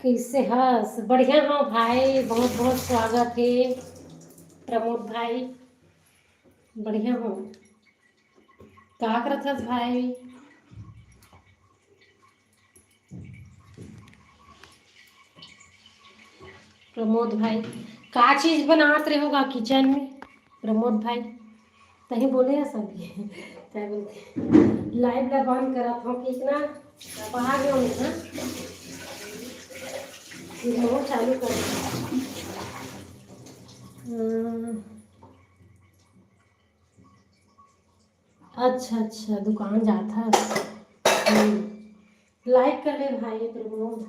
कैसे हस बढ़िया हो भाई, बहुत बहुत स्वागत है प्रमोद भाई। बढ़िया हो, का करत हस भाई? प्रमोद भाई का चीज बनात रहे होगा किचन में? प्रमोद भाई तही बोले है सब क्या बोलते लाइव ला बंद करत हो कि इतना बाहर गए हो ना, फिर वो चालू कर। अच्छा अच्छा, दुकान जाता है। लाइक कर ले भाई प्रमोद।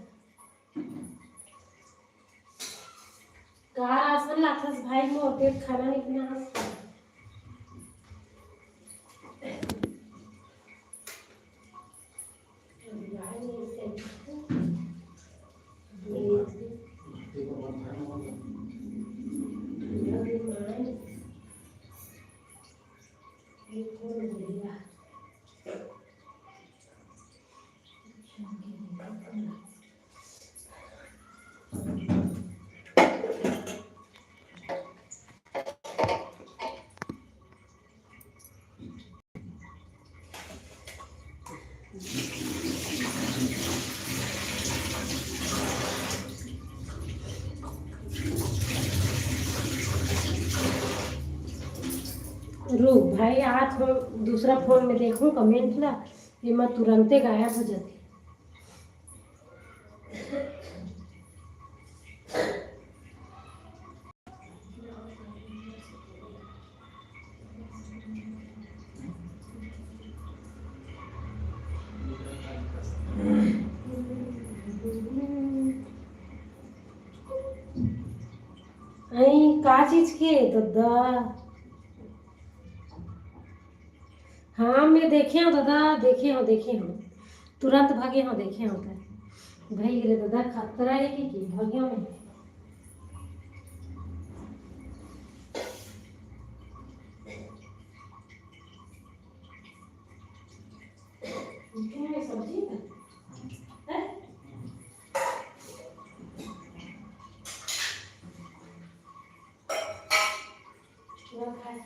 का राशन लाथस भाई, मोर पेट खाना नहीं पीना। रुक भाई, आज हम दूसरा फोन में देखूं कमेंट ला, ये मैं तुरंते गायब हो जाती। आई का चीज के दादा? हाँ मैं देखे हूँ दादा, देखे हूँ तुरंत भागे हूँ, देखे हूँ भाई रे दादा, खतरा है कि भागे हूँ। क्या है सब्जी है? क्या खाए?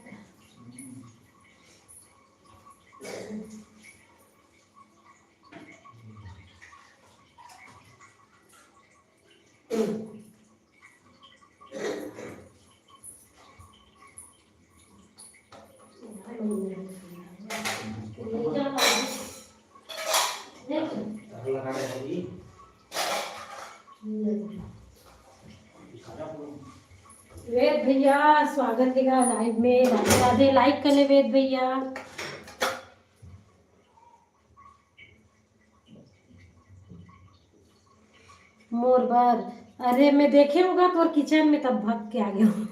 वेद भैया स्वागत है लाइव में, राधे राधे। लाइक कर ले वेद भैया। मोर बार, अरे मैं देखे होगा तो किचन में, तब भाग के आ गया हूँ।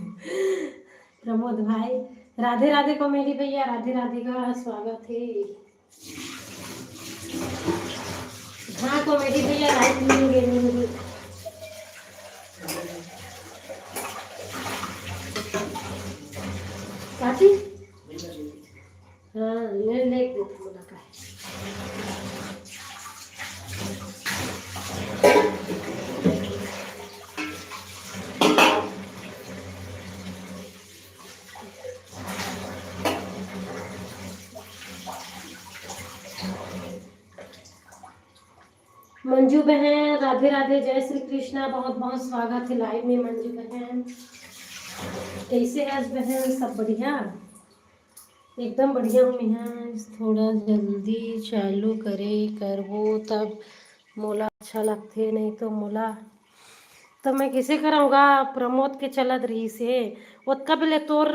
प्रमोद भाई राधे राधे को मेरी भैया, राधे राधे का स्वागत है। हाँ कॉमेडी भैया लाइव मिल गए। काची हाँ ले ले बोला का मंजू बहन राधे राधे, जय श्री कृष्णा, बहुत बहुत स्वागत है लाइव में। मंजू बहन कैसे है बहन? सब बढ़िया? एकदम बढ़िया हूँ मैं। थोड़ा जल्दी चालू करे करबो तब मोला अच्छा लगते, नहीं तो मोला तो मैं किसे कराऊंगा। प्रमोद के चलत रही से ओतका पहले तोर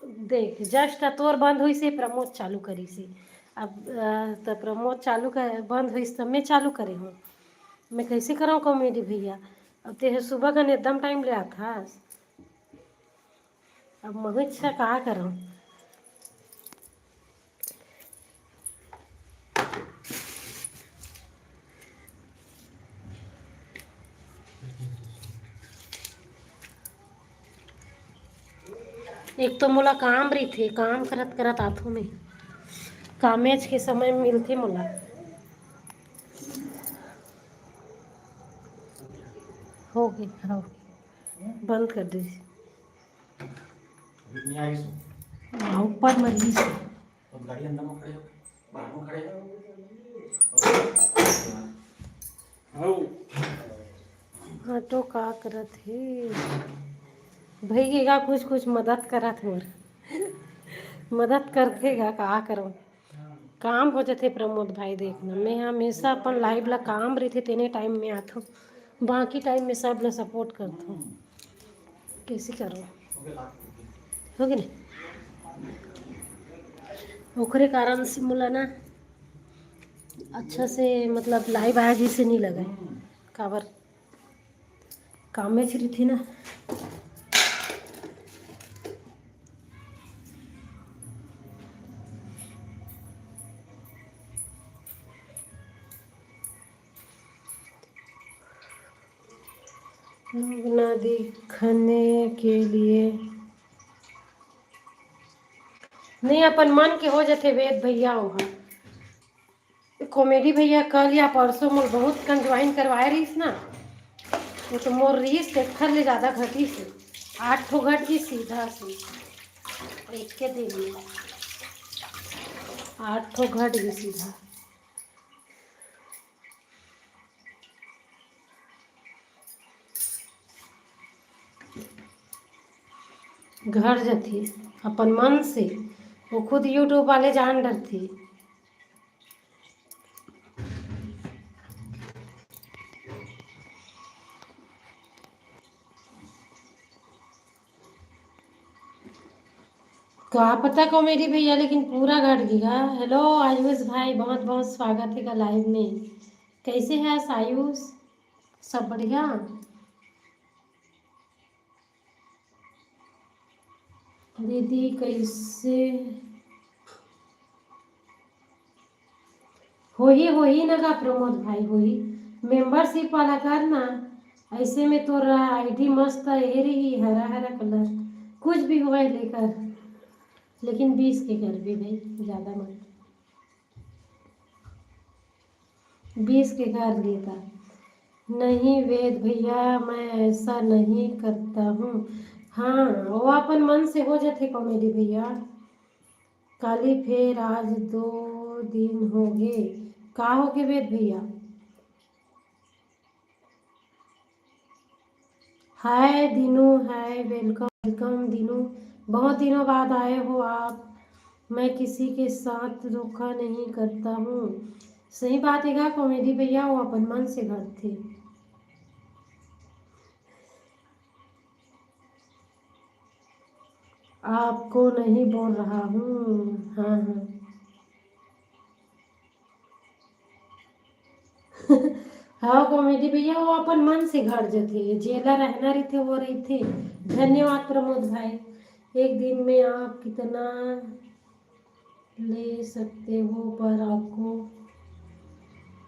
देख जस्ट तोर बंद हुई से प्रमोद चालू करी से। अब तो प्रमोद चालू कर बंद हुई तब मैं चालू करे हूँ। मैं कैसे कराऊँ कॉमेडी भैया? अब ते सुबह का एकदम टाइम ले था। अब मैं अच्छा कहा करूँ? एक तो मोला काम रही थे, काम करत करत आथों में कामेज के समय में मिलते मोला। हो गई हाँ बंद कर दी ऊपर मर्जी से। हाँ तो का करत है भैया? कुछ कुछ मदद करत मोर मदद करतेगा का करो। काम हो जाते प्रमोद भाई, देखना मैं हमेशा अपन लाइव ला काम रही थे तेने टाइम में आता हूँ, बाकी टाइम में सब ला सपोर्ट करता हूँ। कैसे करो हो गए ना ओकरे कारण से मोला ना अच्छा से मतलब लाइव आया जैसे नहीं लगा काबर काम में रही थी ना। लोग ना दिखने के लिए नहीं अपन मन के हो जाते वेद भैया होगा। कॉमेडी भैया कल या परसों मोर बहुत कन ज्वाइन करवाए रहीस ना, वो तो मोर रहीस देखर ले ज़्यादा घटी से 8 ठो घट गई सीधा से एक के दिन में 8 ठो घट गई सीधा। घर जाती अपन मन से, वो खुद यूट्यूब वाले जान डरती। का पता कॉमेडी भैया लेकिन पूरा घट गया। हेलो आयुष भाई, बहुत बहुत स्वागत है लाइव में। कैसे है आयुष? सब बढ़िया? दीदी कैसे हो ही ना का प्रमोद भाई हो ही मेंबरशिप वाला करना। ऐसे में तो आईडी मस्त ये रही हरा हरा कलर कुछ भी हुआ है लेकर, लेकिन 20 के कर भी भाई ज़्यादा मत। 20 के कर लेता नहीं वेद भैया, मैं ऐसा नहीं करता हूँ। हाँ वो अपन मन से हो जाते कॉमेडी भैया। काली फिर आज 2 दिन हो गए का हो गए वेद भैया? Hi Dinu, hi welcome welcome Dinu, बहुत दिनों बाद आए हो आप। मैं किसी के साथ धोखा नहीं करता हूँ। सही बात है का कॉमेडी भैया, वो अपन मन से करते। आपको नहीं बोल रहा हूँ। हाँ हाँ हाँ कॉमेडी भैया वो अपन मन से घर जाते, जेला रहना रही थे वो रही थे। धन्यवाद प्रमोद भाई। एक दिन में आप कितना ले सकते हो पर आपको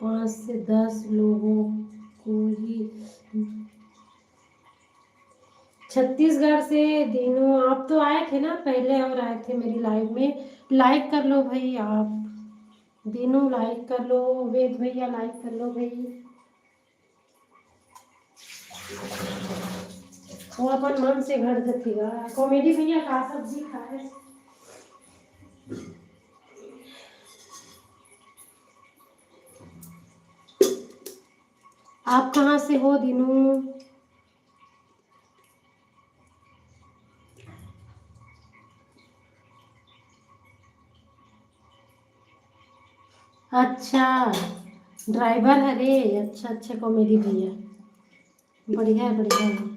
5 से 10 लोगों को ही। छत्तीसगढ़ से दीनू, आप तो आए थे ना पहले और आए थे मेरी लाइव में। लाइक कर लो भाई आप, दीनू लाइक कर लो, वेद भैया लाइक कर लो भाई। वो अपन मन से घर जतीगा। कॉमेडी भैया का सब्जी खाए। आप कहाँ से हो दीनू? अच्छा ड्राइवर है रे। अच्छा अच्छा कॉमेडी भैया, बढ़िया है बढ़िया है।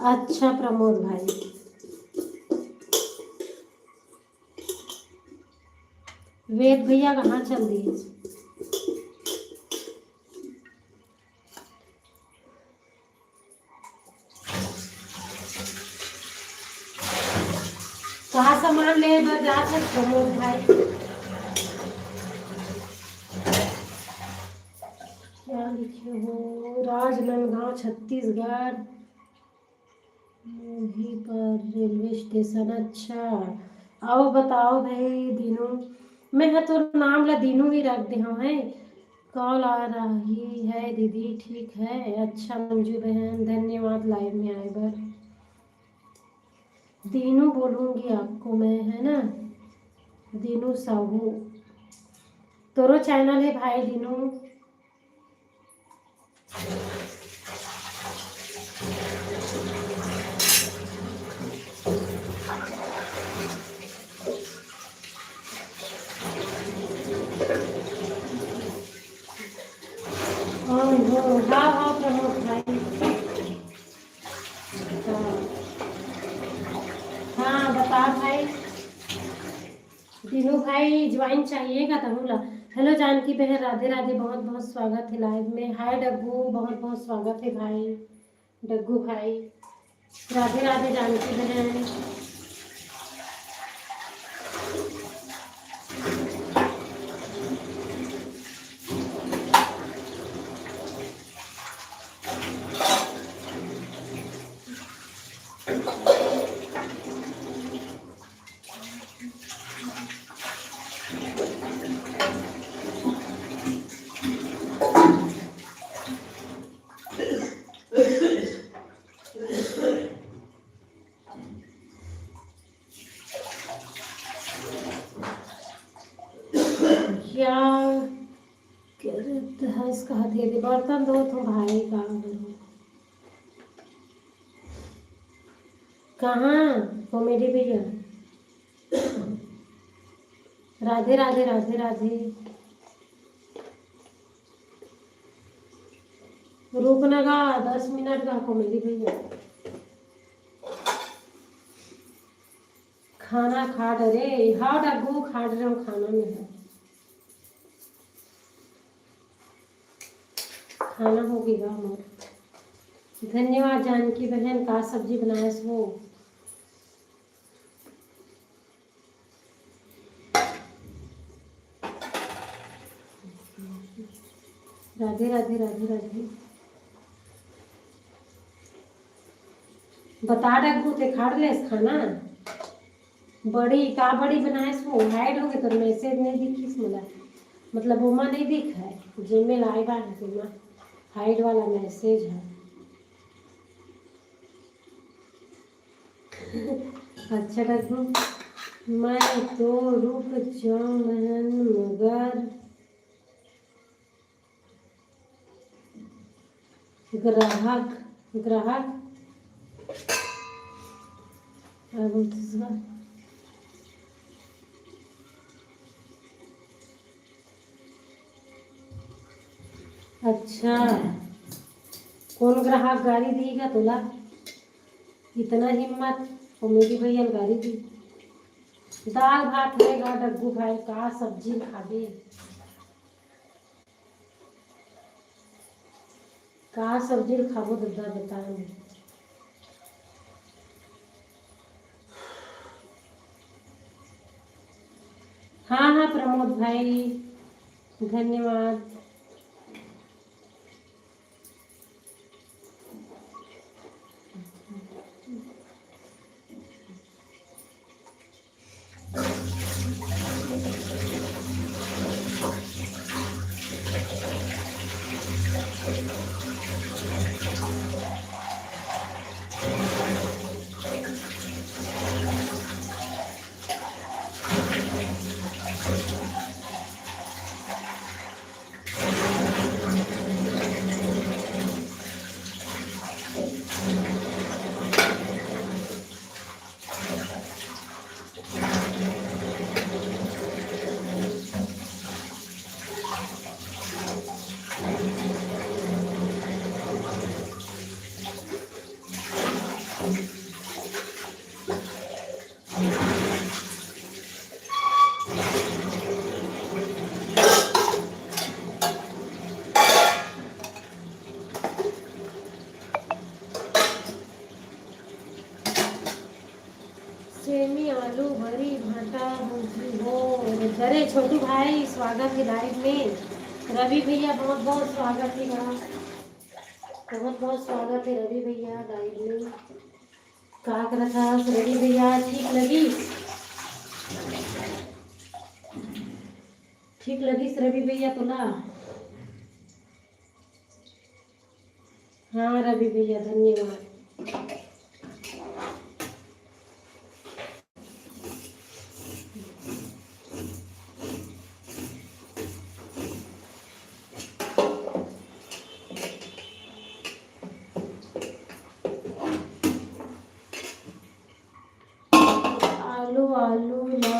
अच्छा प्रमोद भाई, वेद भैया कहाँ चल दिए? कहाँ सामान ले जा सकते प्रमोद भाई? क्या लिखे हो? राजनांदगांव छत्तीसगढ़, वहीं पर रेलवे स्टेशन। अच्छा आओ बताओ भाई दीनू। मैं है तो नाम ला दीनू ही रख दे हूँ है। कॉल आ रही है दीदी, ठीक है। अच्छा मंजू बहन धन्यवाद लाइव में आए बार। दीनू बोलूँगी आपको मैं, है ना? दीनू साहू तोरो चैनल है भाई दीनू। हाँ हाँ प्रमोद भाई। हाँ बता भाई। दीनू भाई ज्वाइन चाहिएगा तो बोला। हेलो जानकी बहन, राधे राधे, बहुत बहुत स्वागत है लाइव में। हाय डग्गू, बहुत बहुत स्वागत है भाई डग्गू भाई। राधे राधे जानकी बहन। क्या करत है इसका? दे दे बर्तन दो तो भाई का करूं? कहाँ कॉमेडी भैया? राधे राधे राधे राधे। रुकना का 10 मिनट का कॉमेडी भैया। खाना खा डरे। हाँ डग्गू खा रहे हो, खाना में है। खाना हो गया हमारा। धन्यवाद जानकी बहन। का सब्जी बनाए सो? राधे राधे राधे राधे। बता डग्गू ते खाड़ ले खाना। बड़ी का बड़ी बनाए सो? हाइड हो गए तो मैसेज नहीं दिखी मला। मतलब वोमा नहीं दिखा है जीमेल आए बा है तुमा। हाइड वाला मैसेज है। अच्छा डग्गू, मैं तो रुक जाऊं बहन मगर ग्राहक ग्राहक क्या बोलते हैं इसका? अच्छा कौन ग्राहक गाड़ी देगा तोला? इतना हिम्मत? और मेरी भैया ने गाड़ी दी। दाल भात रहेगा डग्गू भाई, का सब्जी खाबे? का सब्जी खाबो दादा बता। प्रमोद भाई, धन्यवाद। सेमी आलू भरी भाटा भूजी हो। अरे छोटू भाई स्वागत है लाइव में। रवि भैया बहुत बहुत स्वागत है, बहुत बहुत स्वागत है रवि भैया लाइव में। का कर था रवि भैया? ठीक लगी रवि भैया तो ना? हाँ रवि भैया धन्यवाद। आलू ला।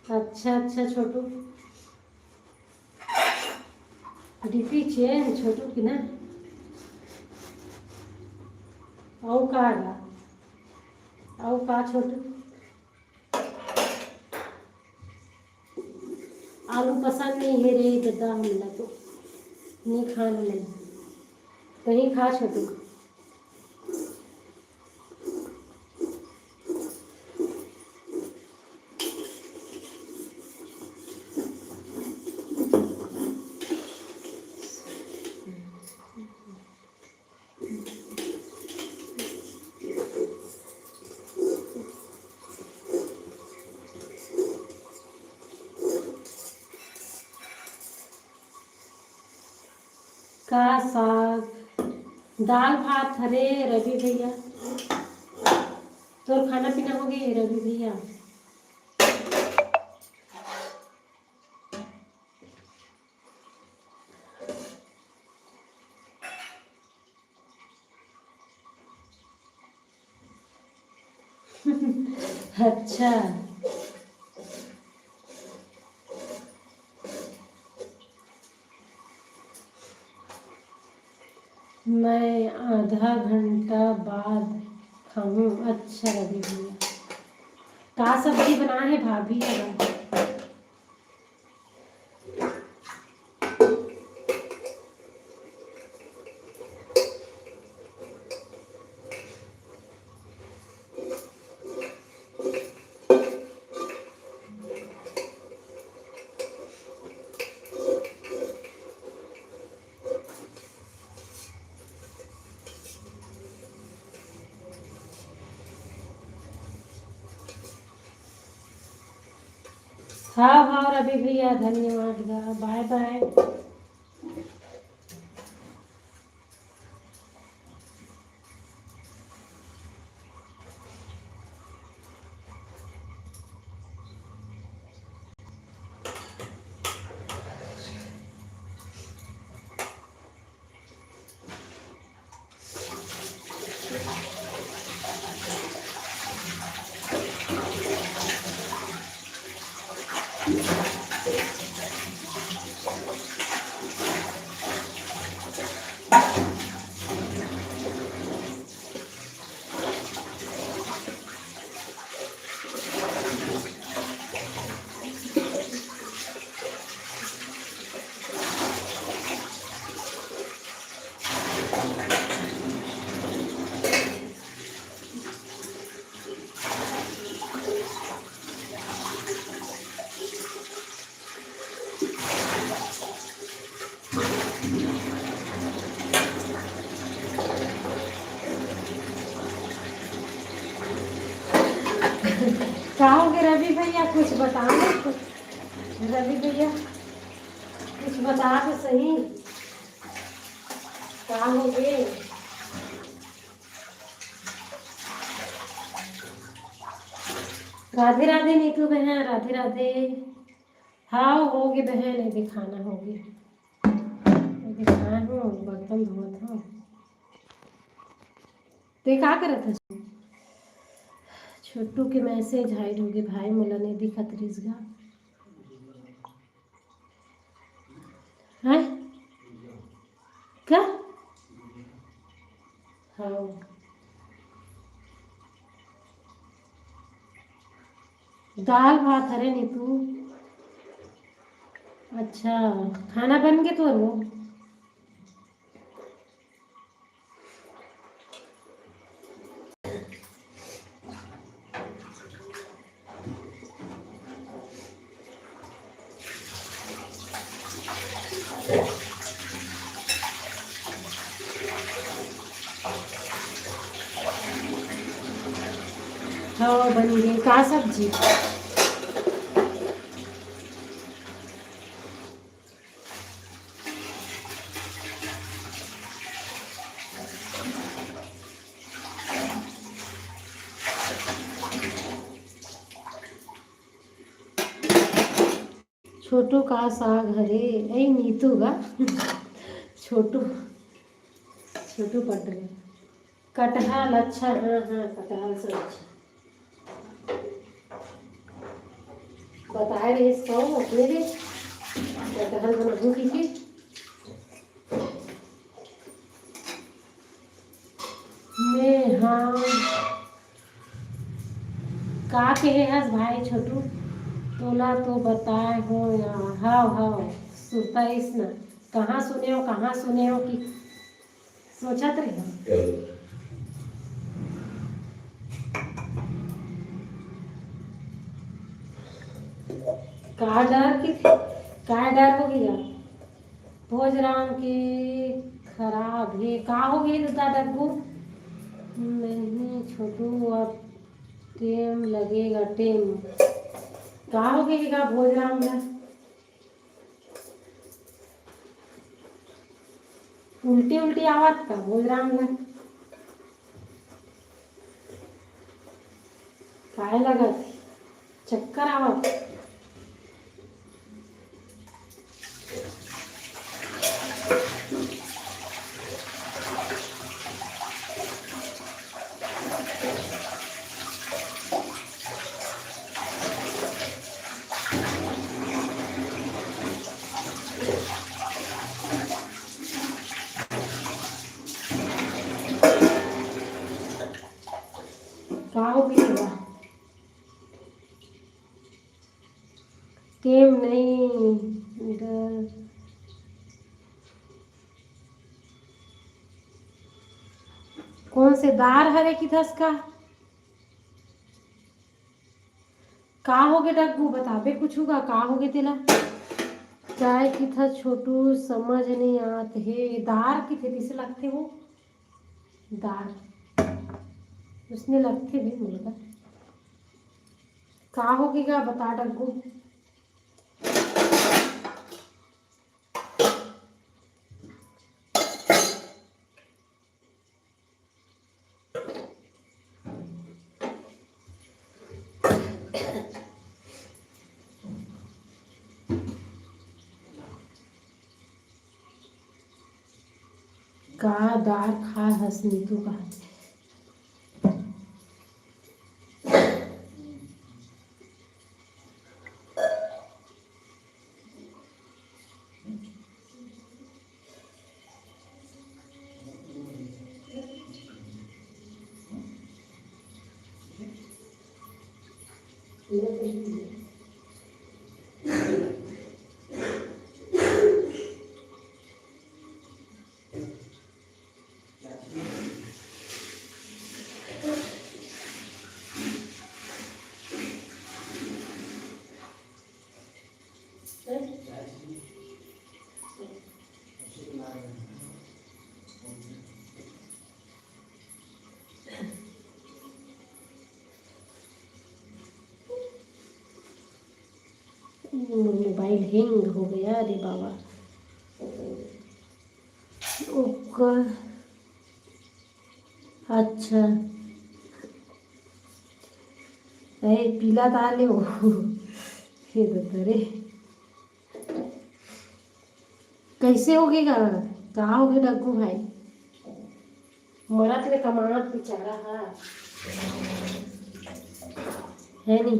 अच्छा अच्छा छोटू, डीपी चेंज छोटू की ना। औ का छोटू? आलू पसंद नहीं है रे दादा, हमला तो नहीं खाना नहीं। कहीं खा छोटू। का साग दाल भात हरे रवि भैया। तो खाना पीना हो गया रवि भैया? अच्छा मैं आधा घंटा बाद खाऊं। अच्छा रवि भैया का सब्जी बना है भाभी? हाँ हाँ रवि भैया धन्यवाद। Bye bye. कहोगे रवि भैया कुछ बताओ कुछ। रवि भैया कुछ बता तो सही। कहोगे राधे राधे नीतू बहन, राधे राधे। हाँ होगी बहन, ये दिखाना होगी, दिखाया हूँ, बर्तन धोआ था। तो ये क्या करे था छोटू के मैसेज हाइड हो गए भाई, मोला नहीं दिखत रिजगा है क्या। हाँ दाल भात हरे नीतू। अच्छा खाना बन गया तो वो हाँ बन गई। का सब्जी छोटू का साग हरे ऐ नीतू का छोटू छोटू पट रहे कटहल। अच्छा हाँ हाँ कटहल से अच्छा बताए रहे इसको अपने लिए कटहल बनाऊंगी कि मैं। हाँ का कहे हस भाई छोटू तोला तो बताए हो यार। हाँ हाँ सुनता इस ना कहाँ सुने हो कि सोचत रहे का डर की का डर हो गया भोजराम की खराब है का हो गई दादा डब्बू। नहीं छोटू अब टेम लगेगा टेम का हो गई का भोजराम में उल्टी उल्टी आवाज का भोजराम में काय लगा चक्कर आवाज। का हो गई टेम नहीं डर कौन से दार हरे की थस का हो गए डग्गू बताबे कुछ होगा का हो गए तेला चाय की था छोटू समझ नहीं आते है दार की थे जिसे लगते हो दार उसने लगते भी मुलगा का हो गया बता डग्गू। का दार खा हंसनी तू का मोबाइल हैंग हो गया, अरे बाबा। ओके, अच्छा। अरे पीला दाल हो ये तो रे, कैसे होगेगा? कहाँ हो गए डग्गू भाई? मरत ले कमात बेचारा है नहीं।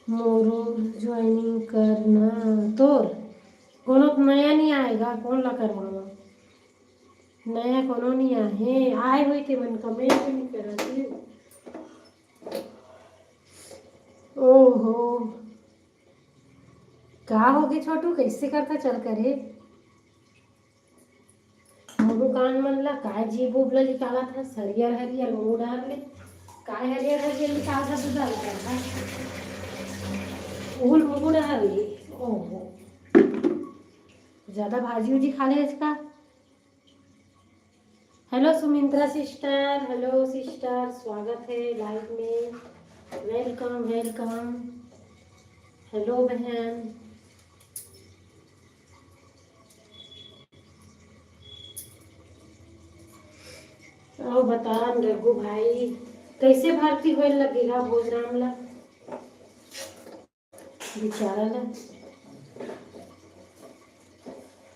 मोरो ज्वाइनिंग करना तोर कोनो तो नया नहीं आएगा, कौन ला करवावा? नया कोनो नहीं आए, आए हुए थे मन कमेंट नहीं करा थी। ओहो, कहा हो गए छोटू, कैसे करता चल करे? मोरू कान मन ला काय जीभ उब ला निकाला था, हरियर हरियर मुंह डाल ले, काय हरियर हरियर निकाल था, तू डाल कर उल मुंह डाल ले। ओहो, ज्यादा भाजी उजी खा ले इसका। Hello Sumitra sister, hello sister, स्वागत है लाइव में, वेलकम वेलकम। हेलो बहन, आओ बता रघु भाई, कैसे भर्ती होने लगेगा भोजराम ला बेचारा ला?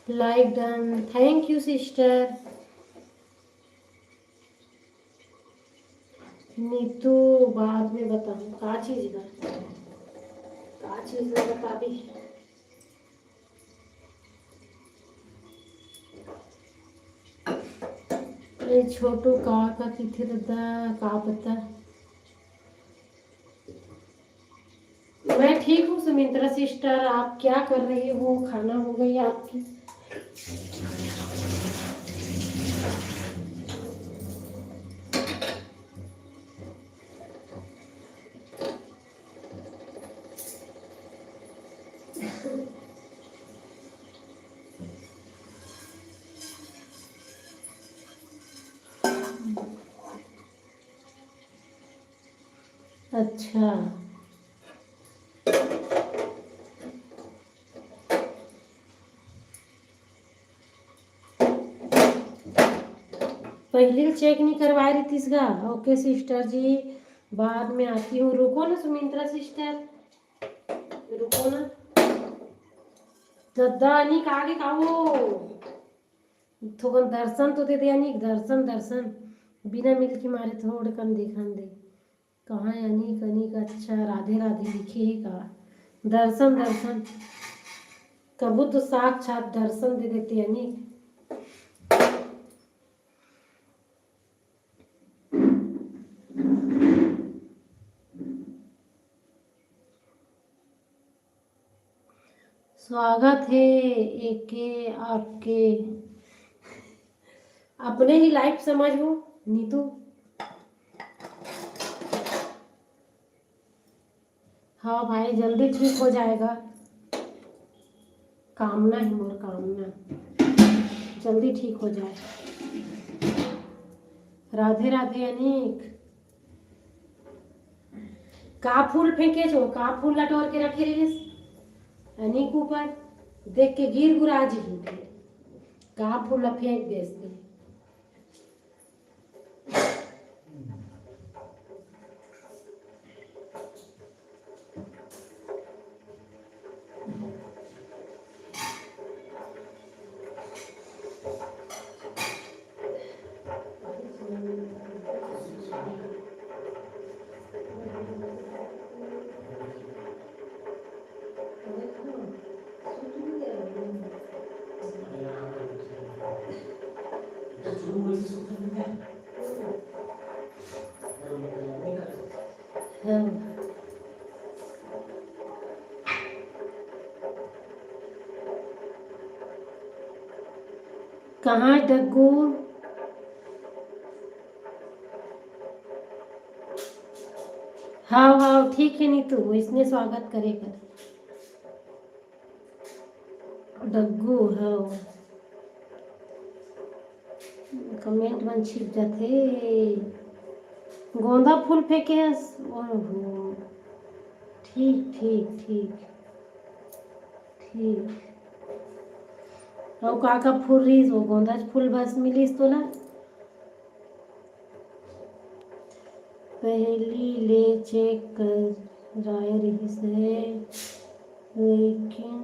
Like done, thank you sister. Neetu बाद में बताऊँ का चीज ला बता भी। अरे छोटू का किथे दादा का पता। मैं ठीक हूँ सुमित्रा सिस्टर, आप क्या कर रही हो? खाना हो गई आपकी? अच्छा, पहले चेक नहीं करवा रही थी इसका? ओके सिस्टर जी, बाद में आती हूँ। रुको ना सुमित्रा सिस्टर, रुको ना दद्दा, अनिक आगे खाओ, थोड़ा दर्शन तो दे दे अनिक, दर्शन दर्शन बिना मिल के मारे थोड़े कन देखन दे। कहाँ है अनिक? अनिक अच्छा, राधे राधे लिखे है का? दर्शन दर्शन, कबू तो साक्षात दर्शन दे देते अनिक। स्वागत है एके आपके, अपने ही लाइफ समझो नीतू। हाँ भाई, जल्दी ठीक हो जाएगा, कामना है मोर, कामना जल्दी ठीक हो जाए। राधे राधे अनिक। का फूल फेंके छो? का फूल लटोर के रखे रहिस अनिक ऊपर, देख के गिर गुराज ही का फूल फेंक देस दे। हाँ। कहाँ डग्गू? हाँ हाँ ठीक है नीतू, इसने स्वागत करेगा डग्गू। हाँ कमेंट मन छिप जाते। गोंदा फूल फेंके ओहो, ठीक ठीक ठीक ठीक। और का फूल रही वो गोंदा फूल बस मिलीस तो ना पहली ले चेक कर राय रही से, लेकिन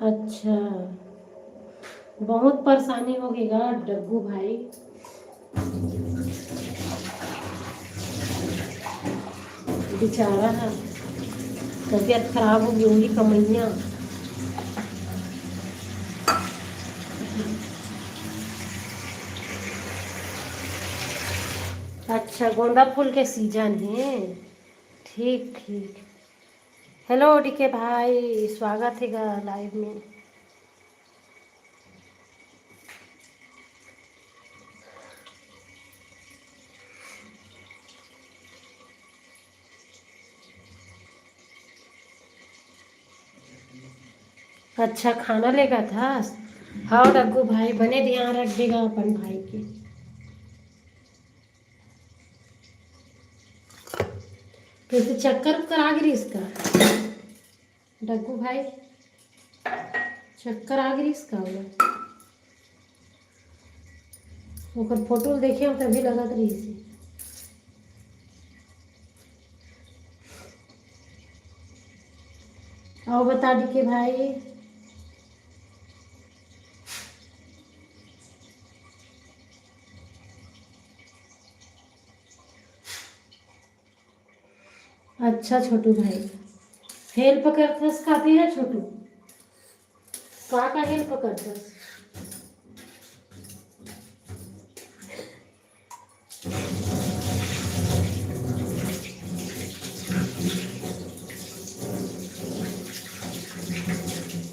अच्छा बहुत परेशानी होगीगा डग्गू भाई। बेचारा है, तबीयत खराब होगी होंगी कमैया। अच्छा गोंदा फूल के सीजन है, ठीक ठीक। हेलो डीके भाई, स्वागत है लाइव में। अच्छा खाना लेगा था। हाँ डग्गू भाई बने ध्यान रख देगा अपन भाई के। कैसे चक्कर उक्कर आ गई इसका डग्गू भाई, चक्कर आ गई इसका ओकर फोटो देखे हम तभी लगत रही से। आओ बता दी के भाई। अच्छा छोटू भाई हेल्प करथस काफी है छोटू, का हेल्प करथस।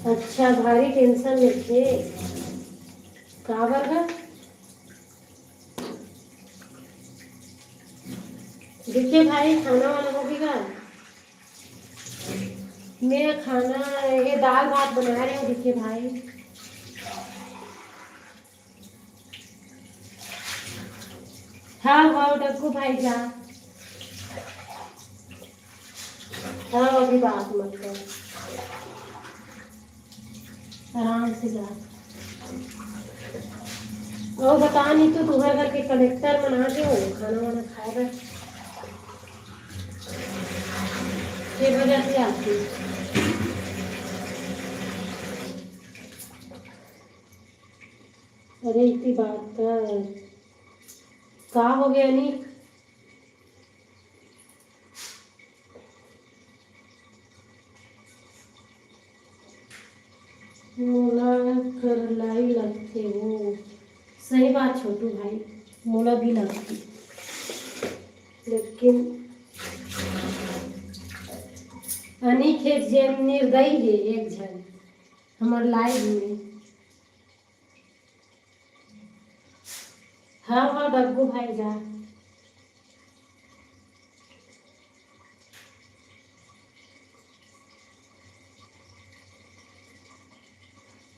अच्छा भारी टेंशन में थे का बरगा। देखिए भाई खाना वाला हो गया। मैं खाना ये दाल भात बना रही हूँ देखिए भाई। हाँ हाँ डक्कू भाई जा, हाँ अभी बात मत कर, आराम से जा। और बता नहीं तो तुम्हारे घर के कलेक्टर बना के हो खाना वाना खाएगा 6 बजे से आती। अरे इतनी बात का हो गया नहीं। मोला कर लाई लगते हो, सही बात छोटू भाई, मोला भी लगती, लेकिन अनिक एक जन निर्दयी है एक जन हमार लाइव में। हाँ हाँ डग्गू भाई जा।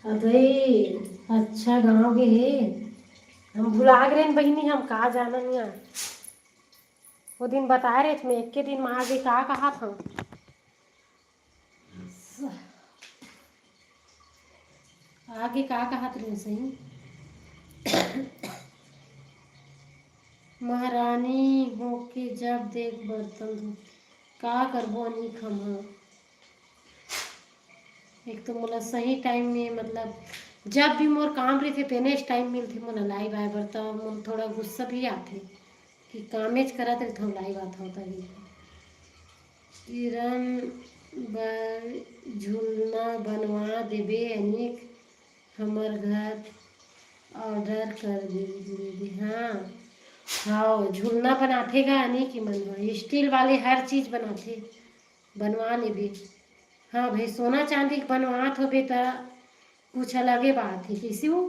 अबे अच्छा गाँव के है, हम भुला गए बहनी, हम कहा जाना नहीं। वो दिन बता रहे थे मैं एक के दिन में आगे का कहा था। आगे का कहा था सही। महारानी हो के जब देख बर्तन धो, का करबो अनिक हम। एक तो मोला सही टाइम में मतलब जब भी मोर काम रही थे तेने टाइम मिलते मोला लाइव आए बर, तो मोर थोड़ा गुस्सा भी आते कि कामेज करत रहे तो लाइव आता होता ही। किरण बर झूलना बनवा देबे अनिक, हमर घर ऑर्डर कर दीजिए। हाँ हाँ झूलना बनाते का अनिक ही मनवा, स्टील वाले हर चीज़ बनाते बनवा लेबे। हाँ भाई सोना चांदी बनवात हो बेटा कुछ अलगे बात है किसी वो।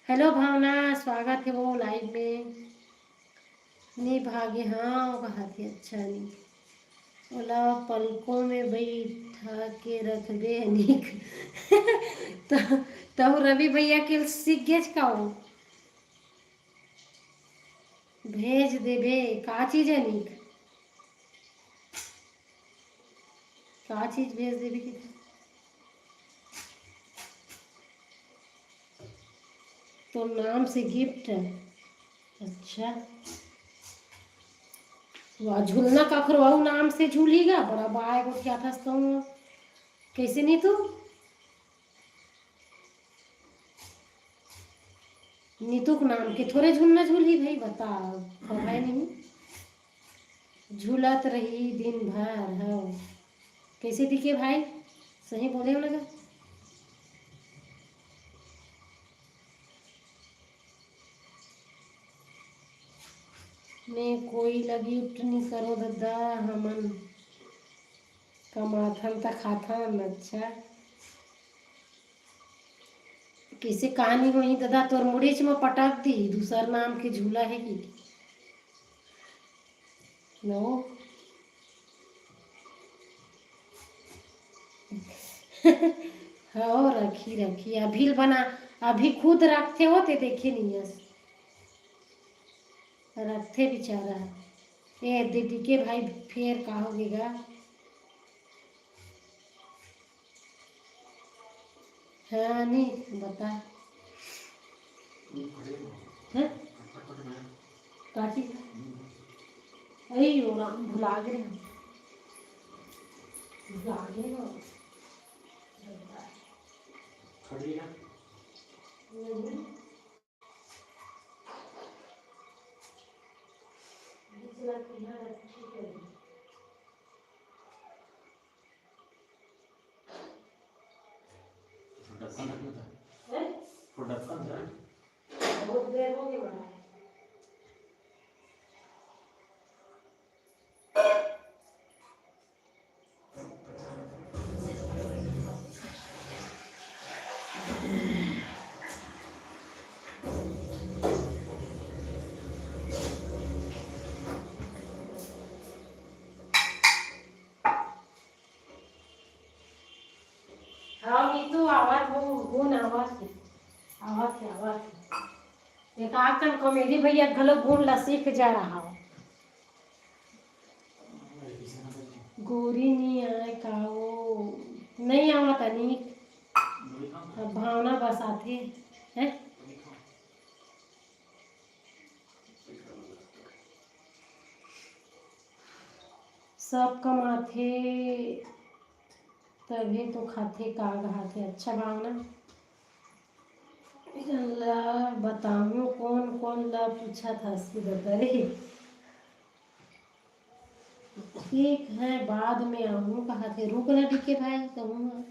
हेलो भावना स्वागत है वो लाइव में। नहीं भागे हाँ वो कहा थी अच्छा नहीं। बोला पलकों में बैठा के रख दे अनिक। तो तब रवि भैया के सीख गेज का हो भेज देबे का चीज अनिक का चीज भेज देबे कि तो नाम से गिफ्ट है। अच्छा वह झूलना का करवाऊ नाम से झूलेगा बड़ा बाय को क्या था तो कैसे नहीं तू नीतू के नाम के थोड़े झूलना झूली भाई बता है नहीं झूलत रही दिन भर है कैसे दिखे भाई सही बोले हो लगा मैं कोई लगी गिफ्ट नहीं करो दादा हमन कमाथन तक खाथन अच्छा कैसे कहानी वही दादा तोर मुड़ीच में पटक दी दूसर नाम के झूला है कि नो हाँ रखी रखी अभी बना अभी खुद रखते होते देखे नहीं रखते बेचारा ये दीदी के भाई फिर का होगा हाँ नहीं बता हैं काटी अरे राम भुला गए भुला गए खड़ी है बहुत देर हो गई बड़ा हाँ नीतू आवाज हो ना आवाज एक आकन कॉमेडी भैया गलो गुण ला सीख जा रहा हो गोरी नहीं आए का वो नहीं आवा तनी भावना बस आती है सब कमाथे तभी तो खाते का खाते अच्छा भावना ला बताऊं कौन कौन ला पूछा था बता ठीक है बाद में आऊँ कहा थे रुक ना टिके भाई कहूँगा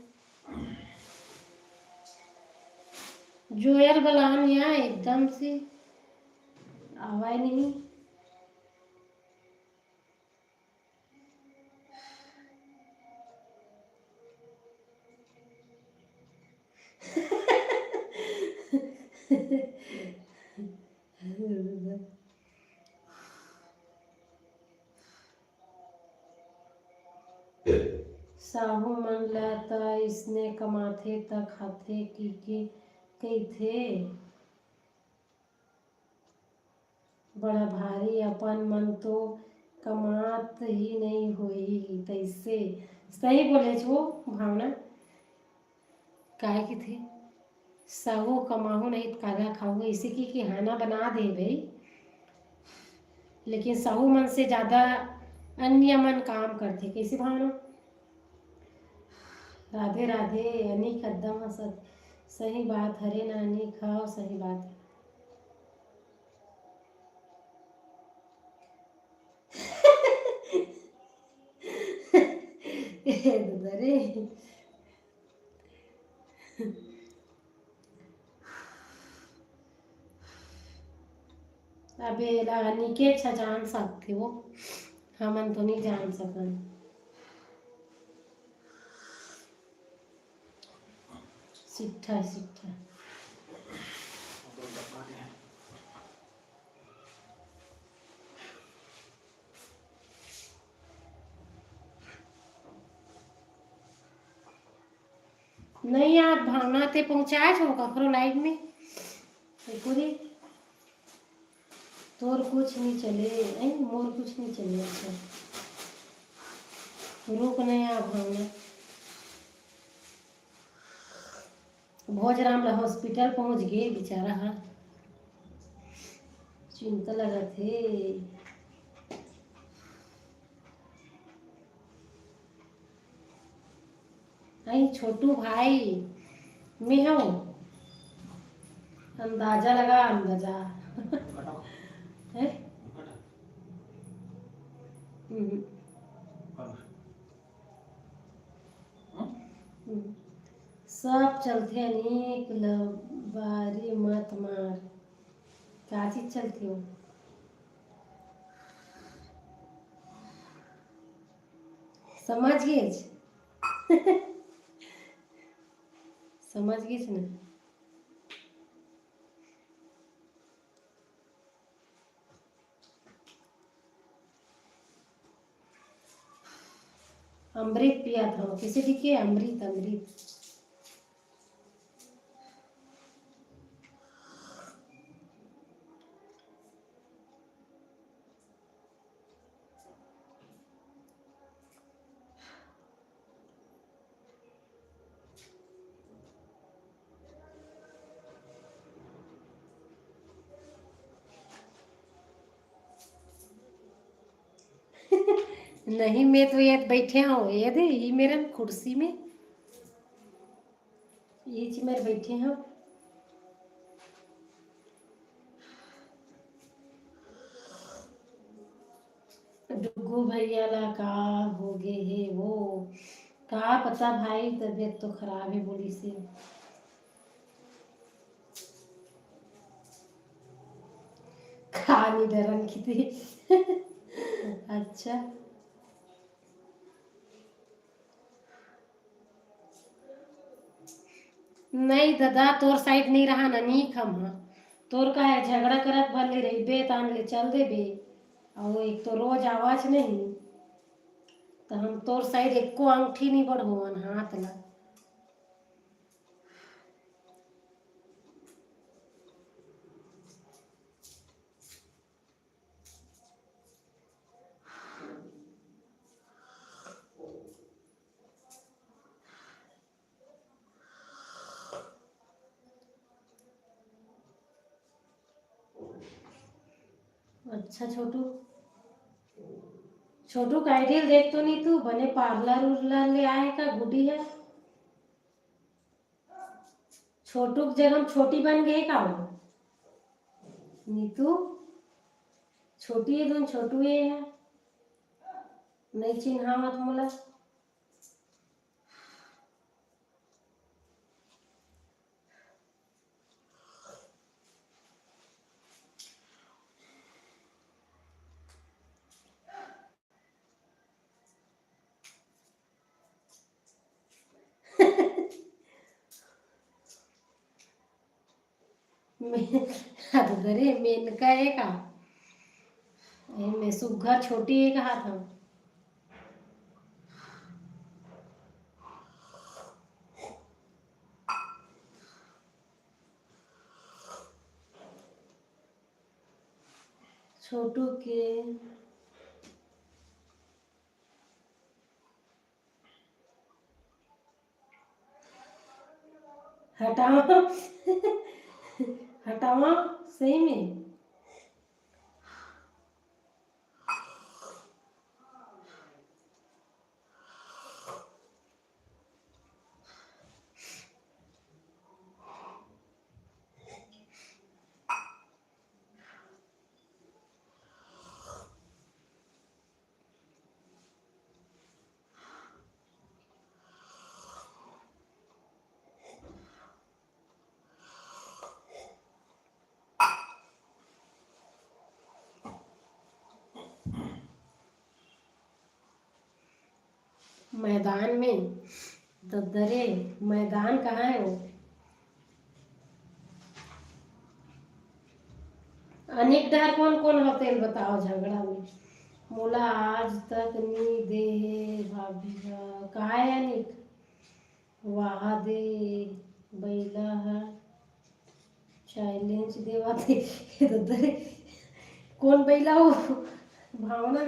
जोयल बलान यहाँ एकदम से आवाज नहीं साहू मन ला इसने कमाथे त खाथे की के कई थे बड़ा भारी अपन मन तो कमात ही नहीं होई तैसे सही बोले छो भावना काहे की थे साहू कमाहू नहीं कागा खाऊ इसी की खाना बना दे भाई लेकिन साहू मन से ज्यादा अन्य मन काम करते कैसी भावना राधे राधे अनिक एकदम सही बात हरे ना अनिक खाओ सही बात अरे अबे अनिके अच्छा जान सकते हो हमन तो नहीं जान सकन सिट्ठा सिट्ठा नहीं आप भावना ते पहुँचाए छो ककरो लाइफ में तो पूरी तोर कुछ नहीं चले नहीं मोर कुछ नहीं चले अच्छा रुक नहीं आ भावना भोजराम ला हॉस्पिटल पहुँच गए बेचारा हा चिंता लगा थे नहीं छोटू भाई मैं हूँ अंदाजा लगा अंदाजा है हम्म, हम्म। सब चलते अनेक बारी मत मार क्या चीज चलती हो समझ गए समझ गए ना अमृत पिया था किसी दिखे अमृत अमृत नहीं मैं तो ये बैठे हूँ ये दे ये मेरे कुर्सी में ये जी मेरे बैठे हैं डुगू भैया ला का हो गए है वो का पता भाई तबीयत तो खराब है बोली से खानी डरन की थी अच्छा नहीं दादा तोर साइड नहीं रहा ना नी खम हाँ तोर का है झगड़ा करत भले रही बे तान ले चल दे बे और एक तो रोज आवाज नहीं तो हम तोर साइड एको अंगठी नहीं बढ़ोन हाथ ला अच्छा छोटू छोटू का आइडियल देख तो नहीं तू बने पार्लर उर्लर ले आए का गुडी है छोटू की जगह हम छोटी बन गए का हो नीतू छोटी है तुम छोटू ये है नहीं चिन्हा मत मोला अरे मेनका है का मैं सुघर छोटी है कहा था छोटू के हटावा हटावा सही में मैदान में तो दरे मैदान कहाँ है वो अनेक डर कौन कौन होते हैं बताओ झगड़ा में मोला आज तक नी दे भाभी का कहा है अनेक वाह दे बैला है चैलेंज देवा थे दरे कौन बैला हो भावना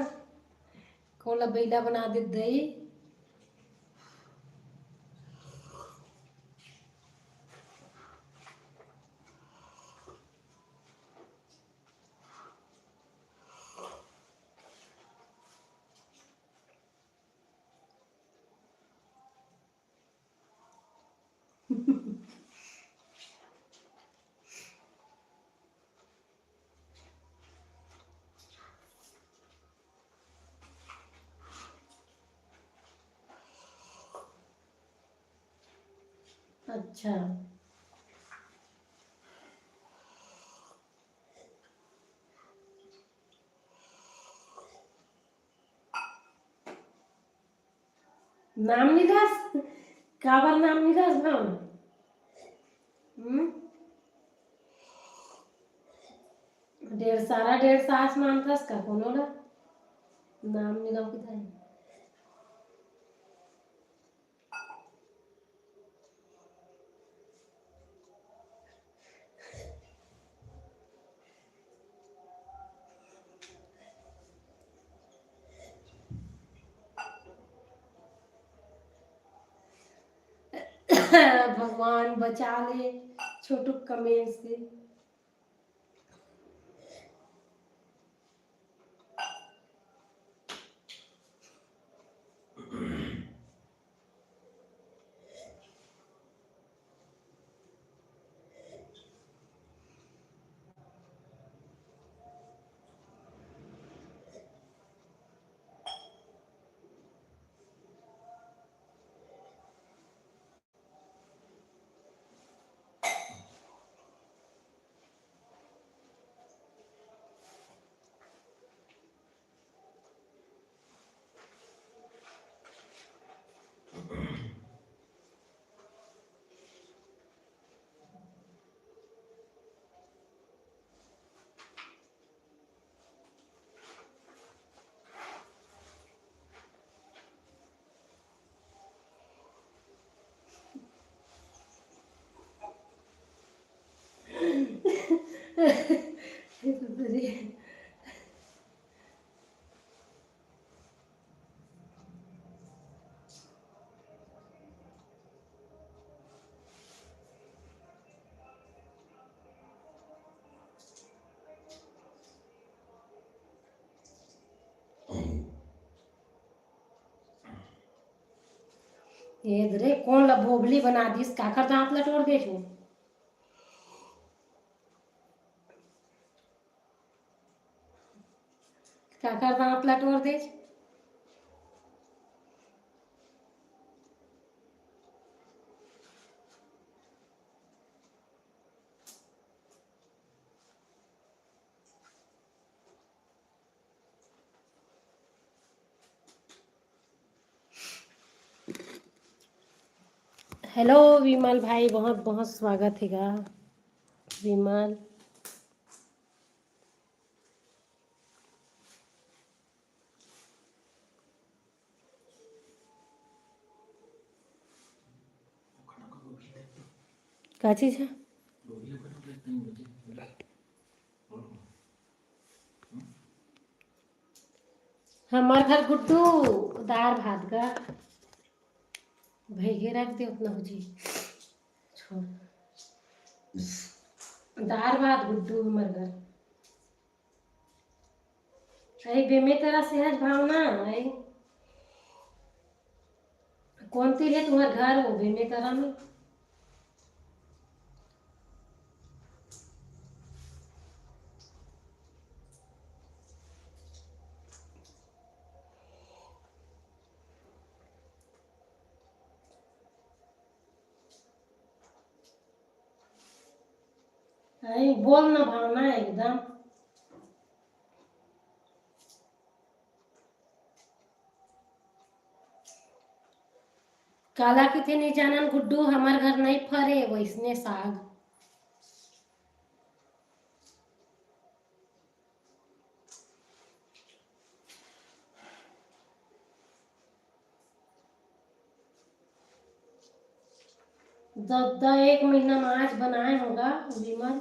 कौन ला बैला बना दे दई। अच्छा नाम निकास काबर नाम निकास भावना। हम्म डेढ़ सारा डेढ़ सास मानतस का कोनो ला नाम निकाव की था। भगवान बचा ले छोटू कमेंट से। ये धरे कौन ला भोगली बना दिस काकर दांत लटोर दे छो। काकर दांत लटोर दे। हेलो विमल भाई बहुत बहुत स्वागत हैगा विमल। क्या चीज है हमार घर गुड्डू दार भात का भैगे रख दे उतना हो जी छोड़ दार भात गुड्डू हमार घर आई बेमे तेरा सेहज भावना आई कौन ती है तुम्हार घर हो बेमे तेरा में। आई बोल ना भावना एकदम काला किथे नहीं जानन गुड्डू हमार घर नहीं फरे वैसने साग। एक महीना में आज बनाए होगा विमल।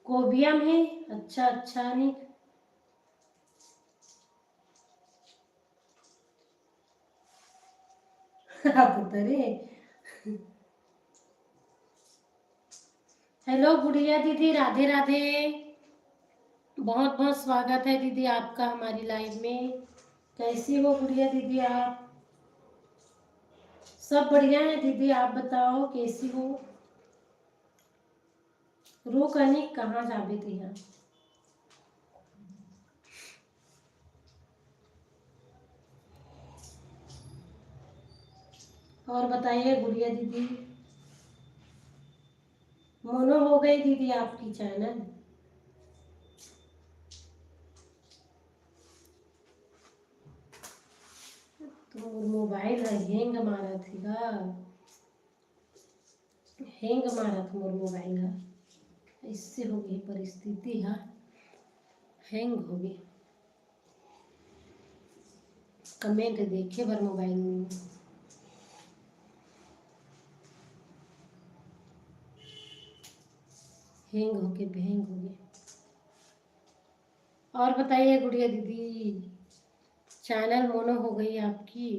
कोबिया में, अच्छा अच्छा नहीं। आप उतरे। हेलो गुड़िया दीदी, राधे राधे। बहुत बहुत स्वागत है दीदी आपका हमारी लाइव में। कैसी हो गुड़िया दीदी आप? सब बढ़िया है दीदी, आप बताओ कैसी हो? रो कनी कहाँ जाबे थे यहाँ? और बताइए गुड़िया दीदी। मोनो हो गई दीदी आपकी चैनल? तो मोबाइल हैंग मारा थीगा, हैंग मारा था मोर मोबाइल है, इससे हो गई परिस्थिति है, हैंग हो गई। कमेंट देखे बार मोबाइल में हैंग होके भैंग हो गए। और बताइए गुड़िया दीदी, चैनल मोनो हो गई आपकी?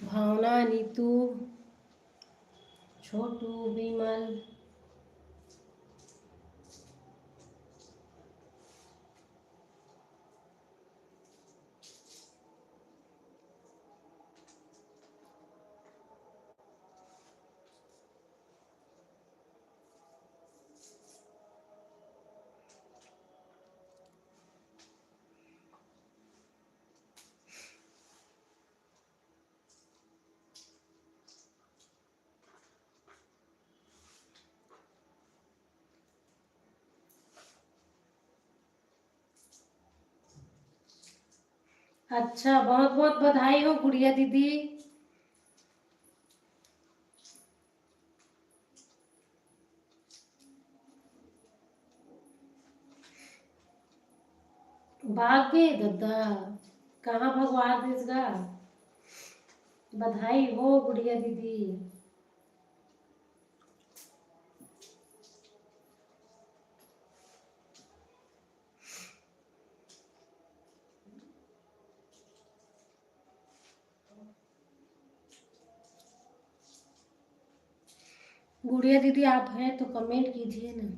भावना, नीतू, छोटू, विमल। अच्छा, बहुत बहुत बधाई हो गुड़िया दीदी। भाग गए दादा, कहाँ भगवा देगा? बधाई हो गुड़िया दीदी। गुड़िया दीदी आप हैं तो कमेंट कीजिए ना।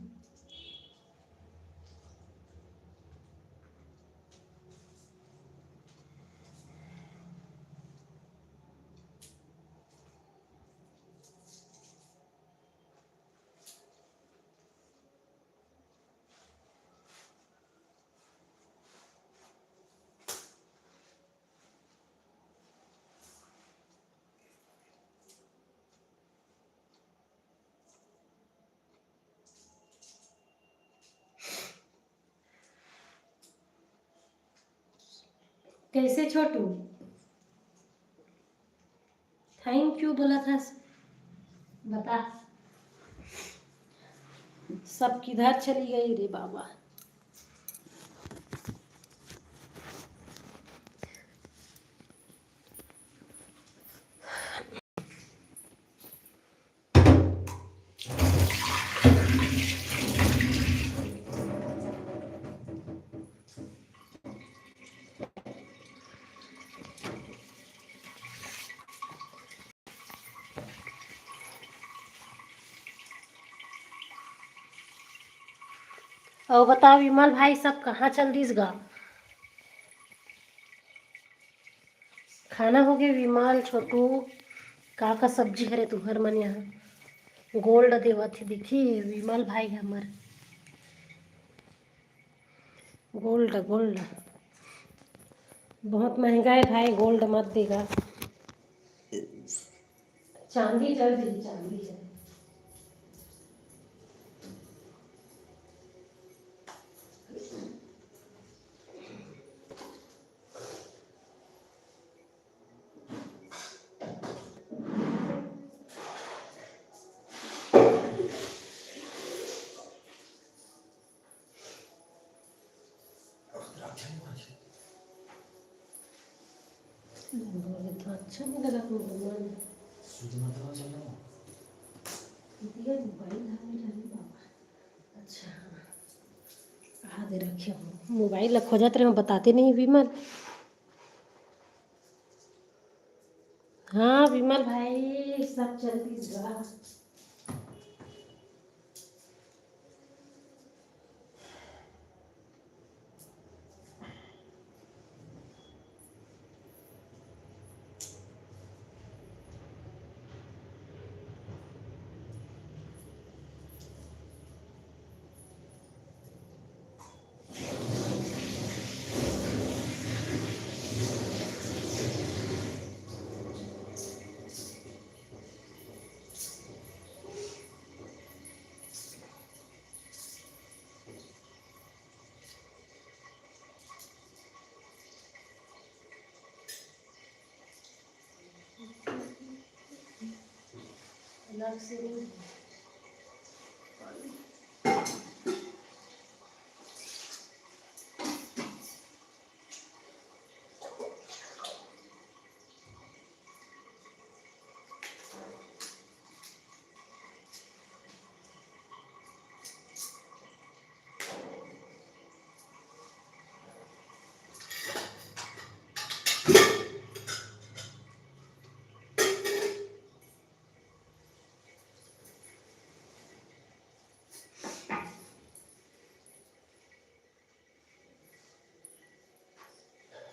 कैसे छोटू? थैंक यू बोला था, बता। सब किधर चली गई रे बाबा? और बता विमल भाई सब कहाँ चल दिस गा? खाना हो गया विमल, छोटू? का सब्जी हरे तुहर मन यहाँ गोल्ड देवत थी दिखी विमल भाई हमर। गोल्ड गोल्ड बहुत महंगा है भाई, गोल्ड मत देगा। चांदी चल दी, चांदी चल। बोले तो अच्छा नहीं लगा तुमको मन दिया मोबाइल हाथ में डाली बाबा। अच्छा कहाँ दे रखे हो मोबाइल खो जाते रहे बताते नहीं विमल। हाँ विमल भाई सब चलती जरा अलग से नहीं।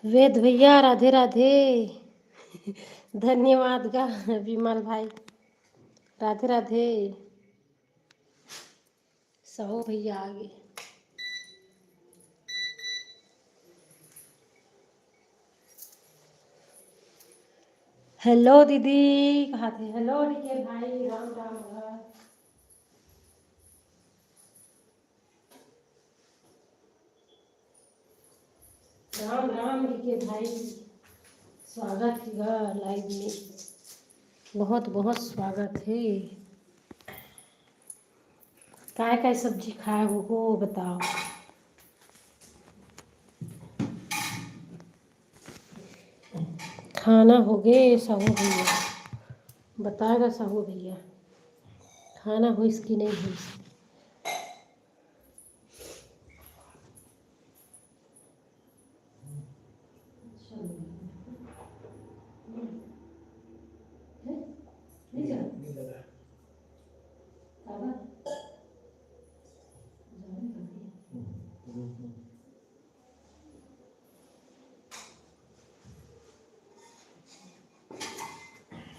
वेद भैया राधे राधे। धन्यवाद गा विमल भाई राधे राधे। सहो भैया आगे। हेलो दीदी कहाँ थे। हेलो डीके भाई राम राम घर। राम राम डीके भाई स्वागत है लाइव में। बहुत बहुत स्वागत है। काय काय सब्जी खाए हो बताओ। खाना हो गए साहू भैया बताएगा साहू भैया खाना हो इसकी नहीं हुई।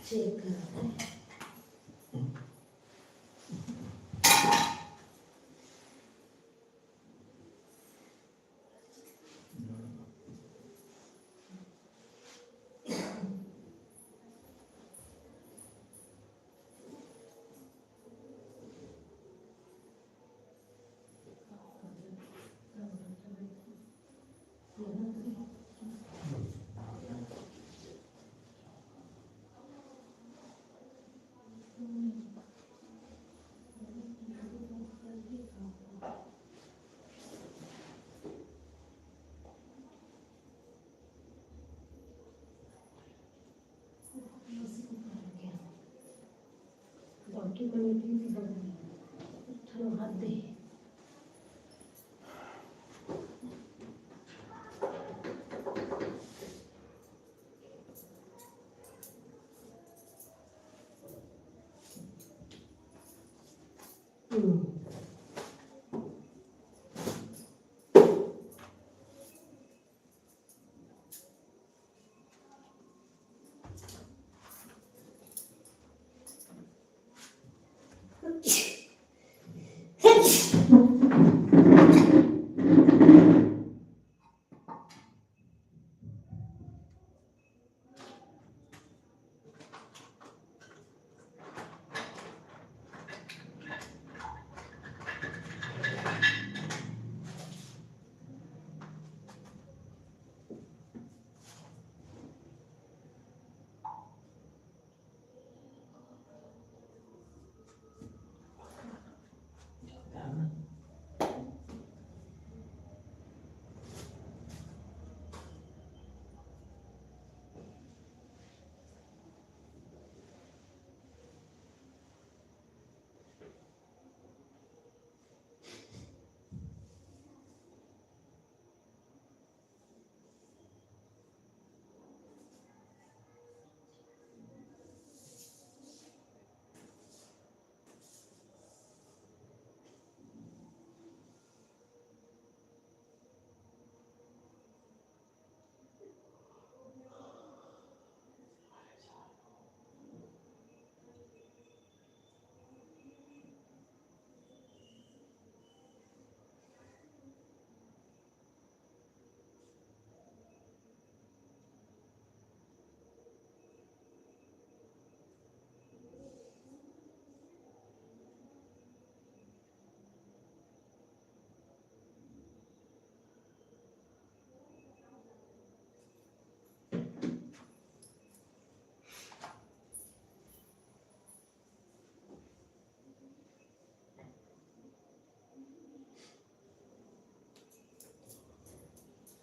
चेक करो। बाकी हाथ दे।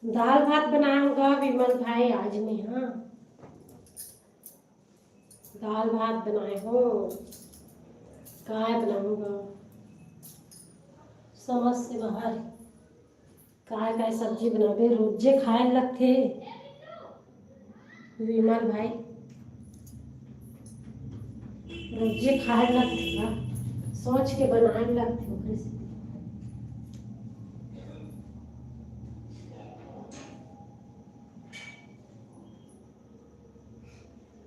दाल भात बनाया होगा विमल भाई आज में। हाँ, दाल भात बनाए हो, काय बनाऊंगा समझ से बाहर। काय काय सब्जी बनावे रोजे खाए लगते विमल भाई, रोजे खाए लगते बा, सोच के बनाए लगते ओकरे से।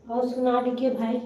और सुना के भाई।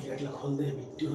गेट ला खोल दे बिट्टू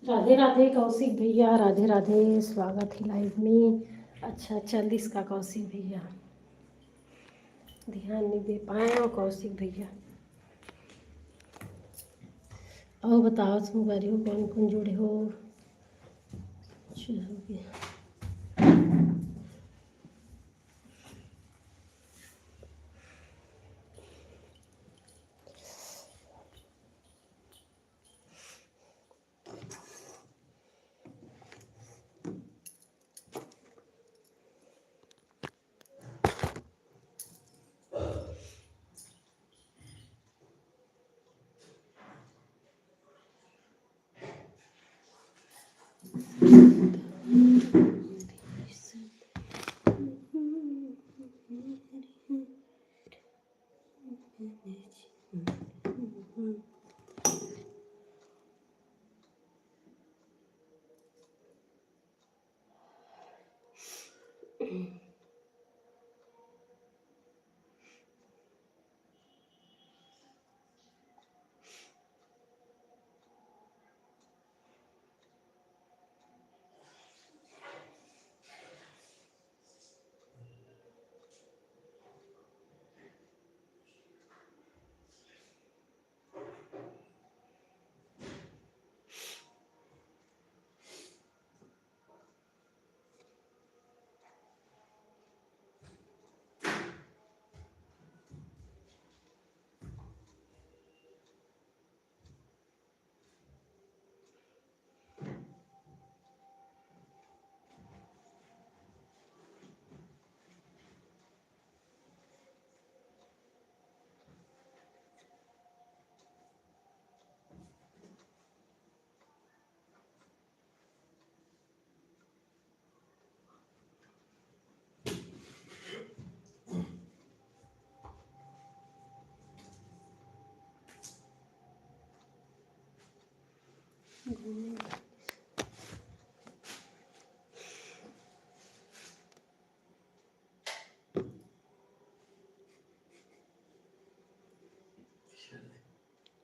राधे राधे कौशिक भैया, राधे राधे, स्वागत है लाइव में। अच्छा 40 का कौशिक भैया, ध्यान नहीं दे पाए हो कौशिक भैया। और बताओ तुम कर हो, कौन कौन जुड़े हो। चलो गया।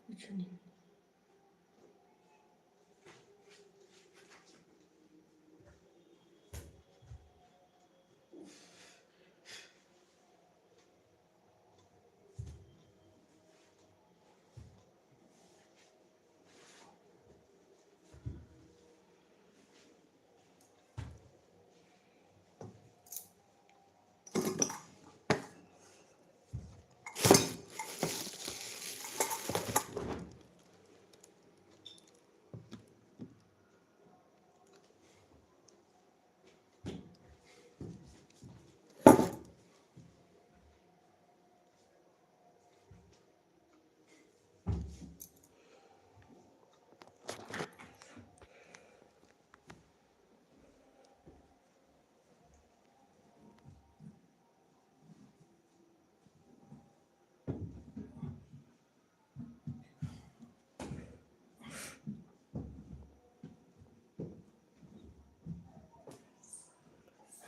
कुछ नहीं।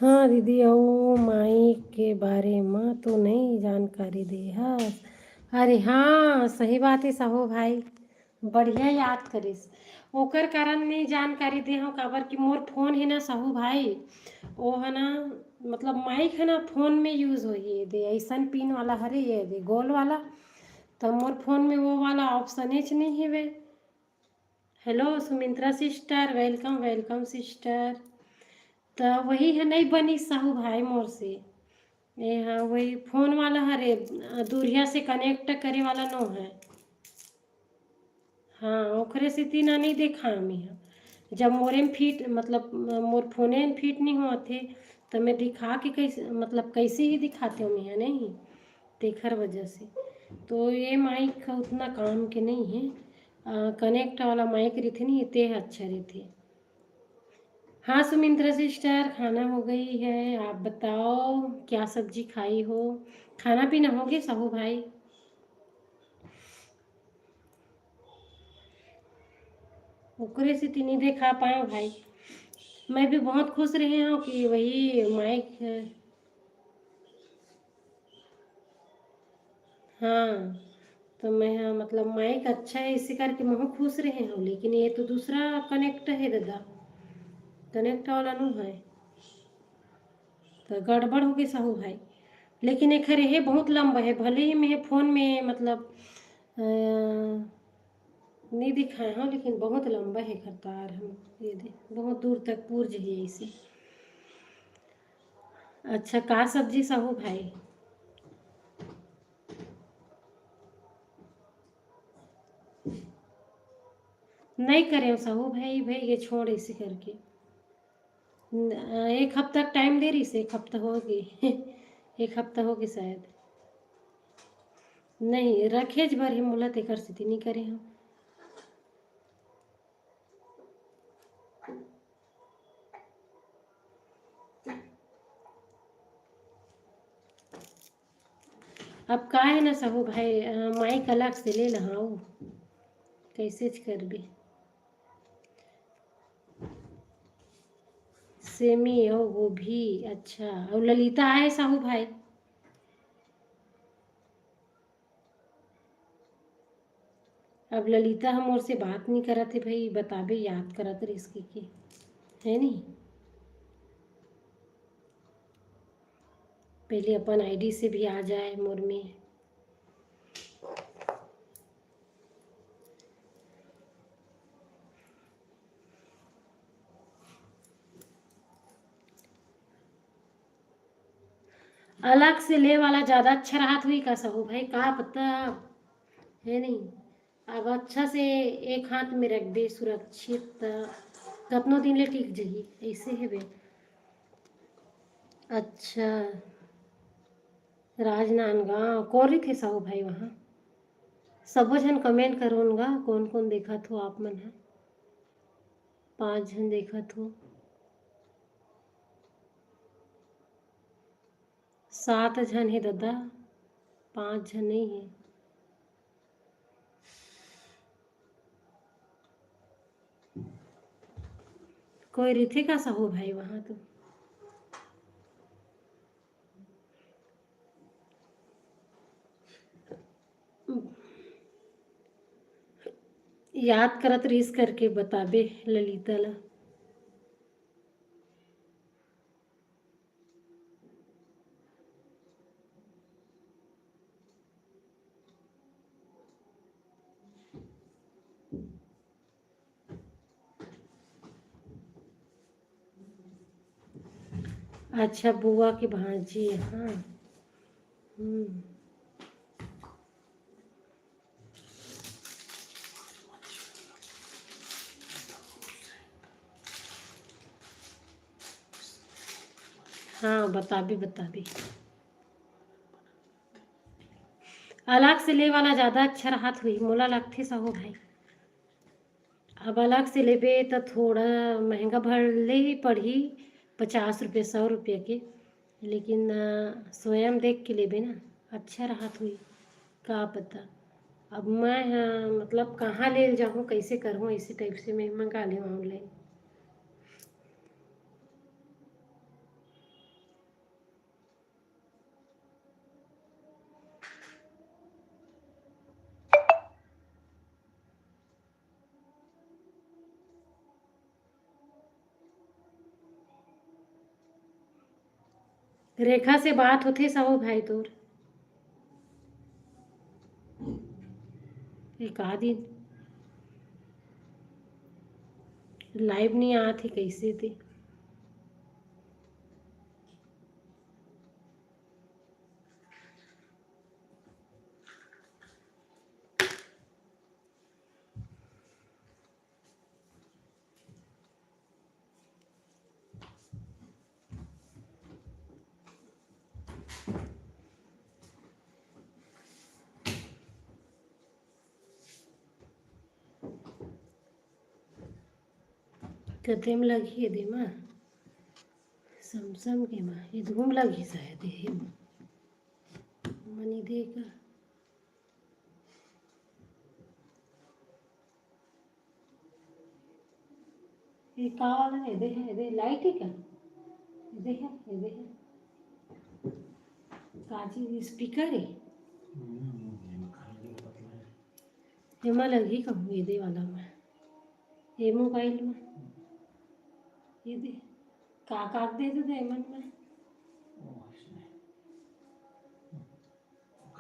हाँ दीदी, ओ माइक के बारे में तो नहीं जानकारी दे। हाँ अरे हाँ, सही बात है साहू भाई, बढ़िया याद करिस। ओकर कारण नहीं जानकारी दे हो, काबर कि मोर फोन है ना साहू भाई, वो है ना, मतलब माइक है ना फोन में यूज हो ये दे, ऐसन पिन वाला हरे ये दे गोल वाला, तो मोर फोन में वो वाला ऑप्शन ही नहीं है वे। Hello Sumitra sister, welcome welcome sister. तो वही है, नहीं बनी साहू भाई मोर से। ये हाँ वही फोन वाला हरे, दूरिया से कनेक्ट करे वाला नो है। हाँ ओकरे से तीना नहीं देखा हमी है। जब मोरे में फिट, मतलब मोर फोने में फिट नहीं हुआ थे, तो मैं दिखा के कैसे, मतलब कैसे ही दिखाते हो मैं नहीं, तेखर वजह से। तो ये माइक का उतना काम के नहीं है, कनेक्ट वाला माइक रहते नहीं, इतने अच्छा रहते। हाँ सुमित्रा सिस्टर, खाना हो गई है। आप बताओ क्या सब्जी खाई हो? खाना पीना हो गया साहू भाई? ओकरे से तो नहीं देखा पाए भाई। मैं भी बहुत खुश रही हूँ कि वही माइक है। हाँ, तो मैं हाँ, मतलब माइक अच्छा है इसी करके मैं खुश रहे हूँ, लेकिन ये तो दूसरा कनेक्ट है दादा, कनेक्ट वाला नहीं है। तो गड़बड़ हो गई साहू भाई। लेकिन एक खरे है बहुत लंबा है, भले ही मैं फ़ोन में मतलब नहीं दिखाए हाँ, लेकिन बहुत लंबा है खरतार हम। ये दे बहुत दूर तक पूर्ज है इसे। अच्छा का सब्जी साहू भाई? नहीं करे साहू भाई, भाई ये छोड़ इसे करके। एक हफ्ता टाइम दे रही से, एक हफ्ता होगी एक हफ्ता होगी शायद। नहीं रखेज भर ही मोला ते कर सकती नहीं करे हम। अब का है ना साहू भाई, माइक अलग से ले लहाऊ, कैसे कर भी। सेमी और गोभी, अच्छा। और ललिता है साहू भाई? अब ललिता हम और से बात नहीं करत है भाई, बताबे याद करत रहे इसके के, है नहीं। पहले अपन आईडी से भी आ जाए मोर में। अलग से ले वाला ज़्यादा अच्छा रहा हुई का साहू भाई, का पता है नहीं। अब अच्छा से एक हाथ में रख दे सुरक्षित, कतनो दिन ले टिक जही ऐसे है बे। अच्छा, राजनांदगांव कौन रही थे साहू भाई वहाँ? सबो झन कमेंट करूँगा कौन कौन देखा थो आप मन है। 5 जन देखा थो। 7 जन है दादा, 5 जन नहीं है। कोई रही का साहू भाई वहाँ तो? याद करत रहीस करके बताबे ललिता ला। अच्छा बुआ की भांजी, हाँ। हम्म। हाँ बताबी बताबी। अलग से ले वाला ज़्यादा अच्छा रहा हुई मोला लगथे साहू भाई। अब अलग से लेबे तो थोड़ा महंगा भले ही पड़ी, 50 रुपये 100 रुपये के। लेकिन स्वयं देख के लेबे ना, अच्छा रहा हुई। का पता अब मैं मतलब कहाँ ले जाऊँ कैसे करूँ, इसी टाइप से मैं मंगा ले ऑनलाइन। रेखा से बात होथे साहू भाई तोर? एक आध दिन लाइव नहीं आत ही कैसे थे। कते में लगी दे माँ समसम के माँ ये धूम लगी शायद ये मनी देगा ये का वाला है दे लाइट है क्या ये है काजी स्पीकर है ये माँ लगी कहूँ ये दे वाला में ये मोबाइल में ये दे काक दे दे मन में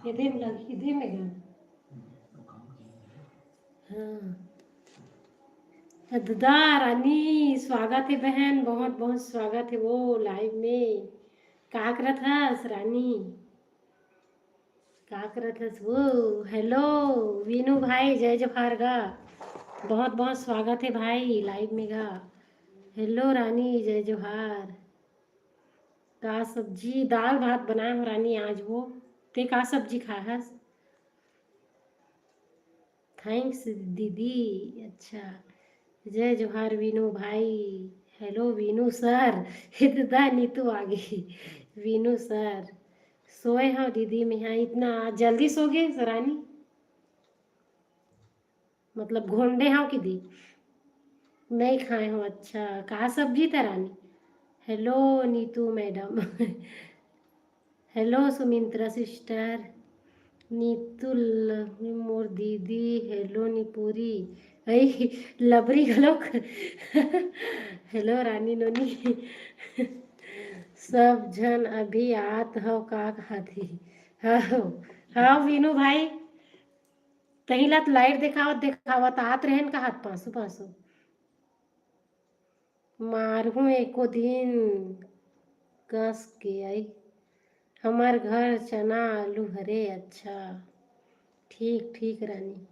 ये दे लगी दे में हाँ दादा रानी स्वागत है बहन बहुत बहुत स्वागत है वो लाइव में का करत हस रानी का करत हस वो हेलो वीनू भाई जय जोहार गा बहुत बहुत स्वागत है भाई लाइव में गा हेलो रानी जय जोहार का सब्जी दाल भात बनाए हो रानी आज वो ते का सब्जी खाए हस थैंक्स दीदी अच्छा जय जोहार वीनू भाई हेलो वीनू सर इतना नीतू आ गई वीनू सर सोए हाँ दीदी मैं यहाँ इतना जल्दी सो गए रानी मतलब घोंडे हाँ कि दी नहीं खाए हो अच्छा कहा सब्जी था रानी hello Neetu madam hello Sumitra sister नीतुल मोर दीदी हेलो निपुरी ऐ लबरी गलोक हेलो रानी नोनी सब जन अभी आत हो का खाती हाँ हाँ वीनू भाई तही लात लाइट देखावत आत रहन का हाथ पासो पासो मारहूँ एको दिन कस के आई हमार घर चना आलू हरे अच्छा ठीक ठीक रानी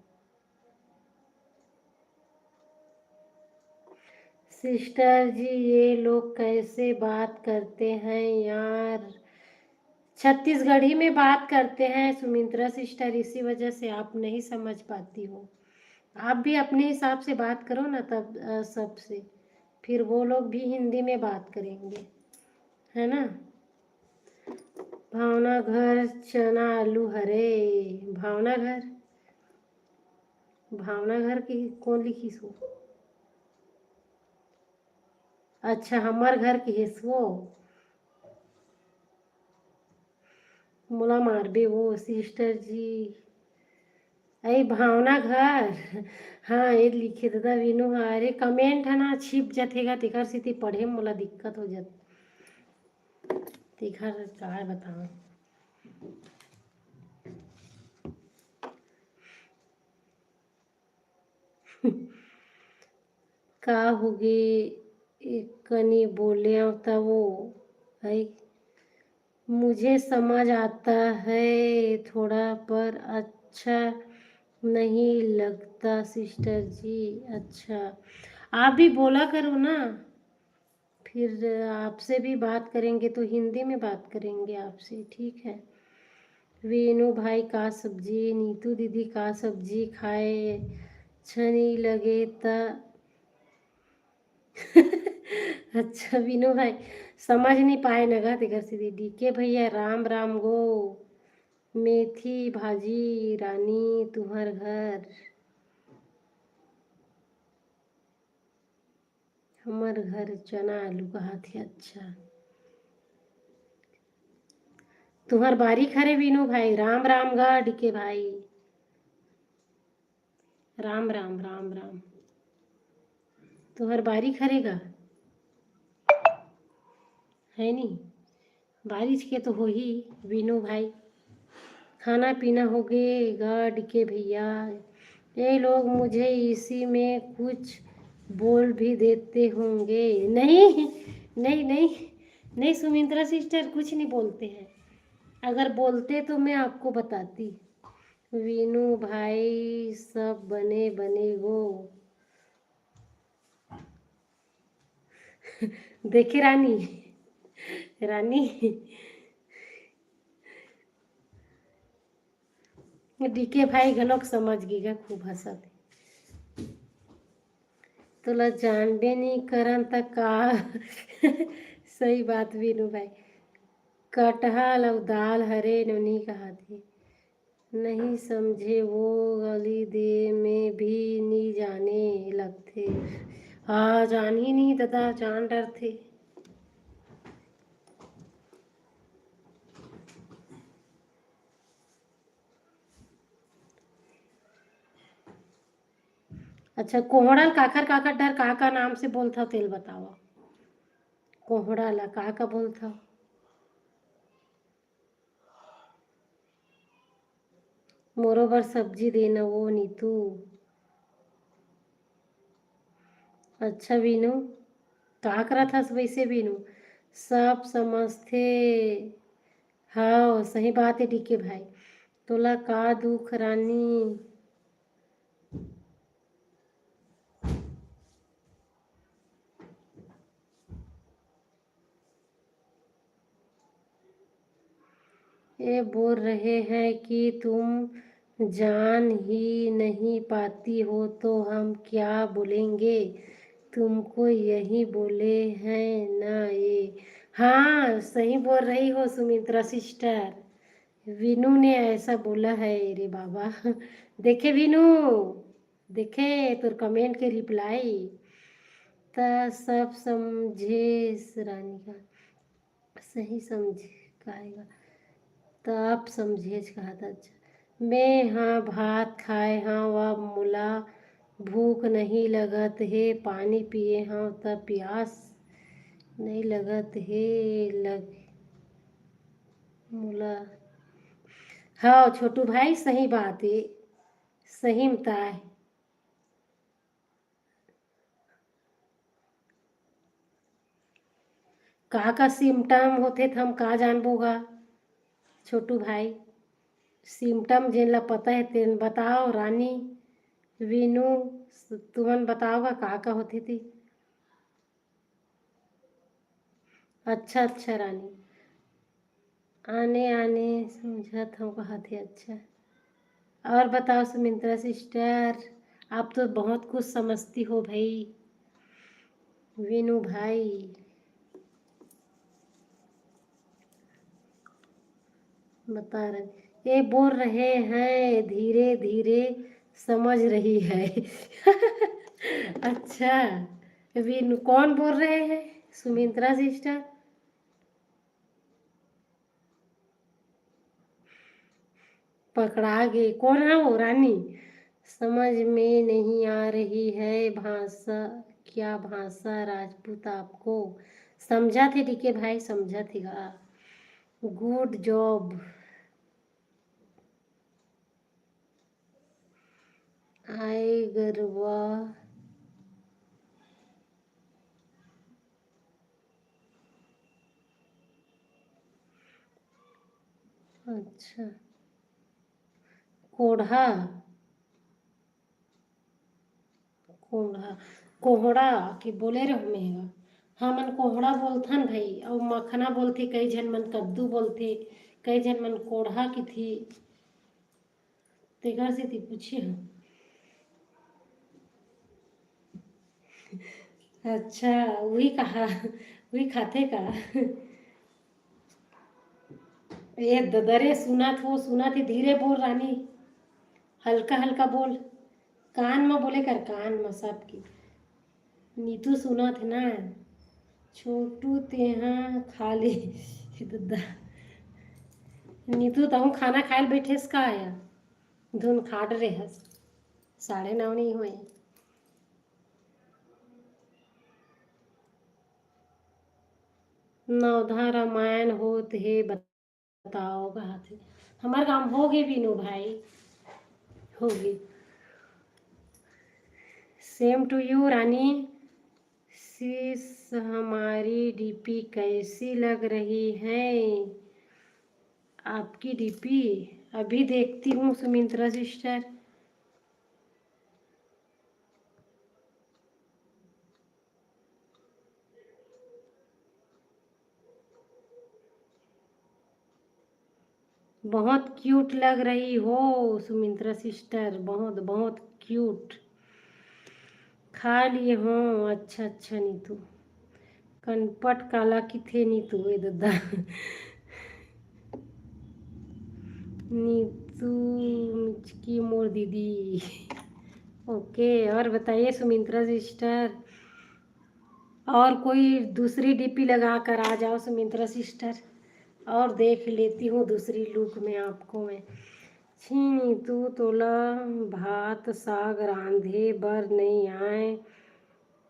सिस्टर जी ये लोग कैसे बात करते हैं यार छत्तीसगढ़ी में बात करते हैं सुमित्रा सिस्टर इसी वजह से आप नहीं समझ पाती हो आप भी अपने हिसाब से बात करो ना तब सबसे फिर वो लोग भी हिंदी में बात करेंगे है ना भावना घर चना आलू हरे भावना घर की कौन लिखी सो अच्छा हमार घर की हेसवो मोला मारबे वो सिस्टर जी अरे भावना घर हाँ ये लिखे दादा वीनू हाँ अरे कमेंट है ना छिप जातेगा तेकर से पढ़े में मोला दिक्कत हो जात तेकर का बताऊं का होगे एक कनी बोले तब वो है मुझे समझ आता है थोड़ा पर अच्छा नहीं लगता सिस्टर जी अच्छा आप भी बोला करो ना फिर आपसे भी बात करेंगे तो हिंदी में बात करेंगे आपसे ठीक है वीनू भाई का सब्जी नीतू दीदी का सब्जी खाए छनी लगे त अच्छा वीनू भाई समझ नहीं पाए नगा तेकर सीधी डीके भैया राम राम गो मेथी भाजी रानी तुम्हार घर हमार घर चना आलू का हाथी अच्छा तुम्हार बारी खरे वीनू भाई राम राम गा डीके भाई राम राम राम राम तुम्हार बारी खरेगा है नहीं बारिश के तो हो ही वीनू भाई खाना पीना हो गए डीके भैया ये लोग मुझे इसी में कुछ बोल भी देते होंगे नहीं नहीं नहीं नहीं सुमित्रा सिस्टर कुछ नहीं बोलते हैं अगर बोलते तो मैं आपको बताती वीनू भाई सब बने बने वो देखे रानी रानी डीके भाई घलोक समझ गएगा खूब हंसत तोला जानबे नहीं करन त का सही बात वीनू भाई। कटहल और दाल हरे नोनी कहा थे, नहीं समझे वो गली दे में भी नहीं जाने लगते। हाँ जान ही नहीं दादा, जान डर थे। अच्छा कोहड़ा काकर काकर डर का नाम से बोलता तेल बतावा। कोहड़ा ला का बोलता। मोरो बर सब्जी देना वो नीतू। अच्छा वीनू का करा था वैसे वीनू, सब समझते। हाँ सही बात है डीके भाई। तोला का दुख रानी। ये बोल रहे हैं कि तुम जान ही नहीं पाती हो तो हम क्या बोलेंगे, तुमको यही बोले हैं ना ये। हाँ सही बोल रही हो सुमित्रा सिस्टर, विनू ने ऐसा बोला है रे बाबा। देखे विनू, देखे तो कमेंट के रिप्लाई। त सब समझे रानी का, सही समझे कहेगा तो आप समझे कहा था। अच्छा मैं हाँ भात खाए हाँ वह मुला, भूख नहीं लगत है पानी पिए हाँ तब प्यास नहीं लगत है लग मुला। हाँ छोटू भाई सही बात है, सही मता है। का सिम्टम होते थे हम का जानबोगा छोटू भाई। सिम्टम जिन ला पता है तेन बताओ रानी। वीनू तुमन बताओगा का होती थी। अच्छा अच्छा रानी, आने आने समझा था कहा थे। अच्छा और बताओ सुमित्रा सिस्टर, आप तो बहुत कुछ समझती हो भाई। वीनू भाई बता रहे, ये बोल रहे हैं धीरे धीरे समझ रही है। अच्छा वीनू कौन बोल रहे हैं सुमित्रा सिस्टर। पकड़ा गए कौन है वो रानी। समझ में नहीं आ रही है भाषा, क्या भाषा राजपूत आपको। समझा थे डीके भाई, समझा थेगा। Good job. आए गरबा। अच्छा कोढ़ा, कोढ़ा कोहड़ा की बोले रहो मेगा। हाँ मन कोहड़ा बोलथन भाई, और मखना बोलते कई जन मन कद्दू बोलते, कई जन मन कोढ़ा की थी। तेकर से थी पूछे हम। अच्छा वही कहा, वही खाते का। ये ददरे सुना थो, सुना थी धीरे बोल रानी, हल्का हल्का बोल, कान में बोले कर, कान में सबकी। नीतू सुना थे ना। छोटू तेहा खा ले। दद्दा नीतू तहूँ खाना खाए बैठे का आया, धुन खाट रहे हस, 9:30 नहीं हुए। नवधा रामायण होत हे बताओ कहा थे। हमारे काम हो गए बीनू भाई, हो गए। सेम टू यू रानी। शीश हमारी डीपी कैसी लग रही है आपकी डीपी। अभी देखती हूँ सुमित्रा सिस्टर। बहुत क्यूट लग रही हो सुमित्रा सिस्टर, बहुत बहुत क्यूट। खा लिए हो। अच्छा अच्छा नीतू, कनपट काला की थे नीतू ए दादा। नीतू मिचकी मोर दीदी। ओके, और बताइए सुमित्रा सिस्टर, और कोई दूसरी डीपी लगा कर आ जाओ सुमित्रा सिस्टर, और देख लेती हूँ दूसरी लुक में आपको मैं। छी तू तोला भात साग रांधे बर नहीं आए,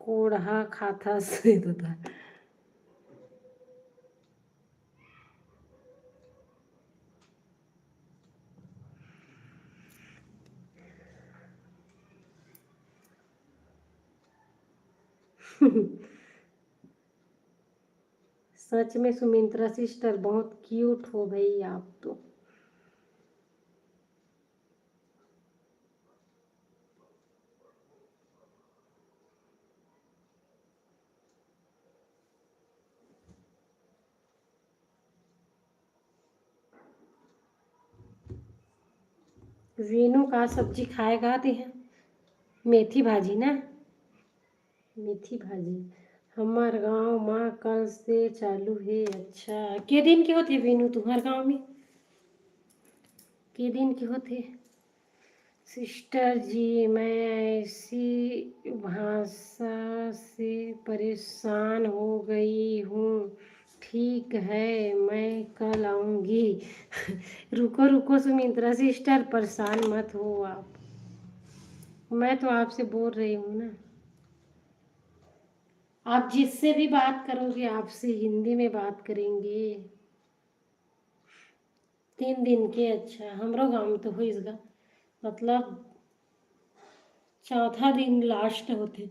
कोढ़ा खाता से था। सच में सुमित्रा सिस्टर बहुत क्यूट हो भाई आप तो। वीनू का सब्जी खाएगा थे हैं, मेथी भाजी ना, मेथी भाजी। हमार गांव माँ कल से चालू है। अच्छा, के दिन के होते वीनू तुम्हारे गांव में, के दिन के होते? सिस्टर जी मैं ऐसी भाषा से परेशान हो गई हूँ। ठीक है मैं कल आऊँगी। रुको रुको सुमित्रा सिस्टर, परेशान मत हो आप, मैं तो आपसे बोल रही हूँ ना। आप जिससे भी बात करोगे आपसे हिंदी में बात करेंगे। 3 दिन के? अच्छा, हमरो गाँव में तो हो इसका मतलब चौथा दिन लास्ट होते,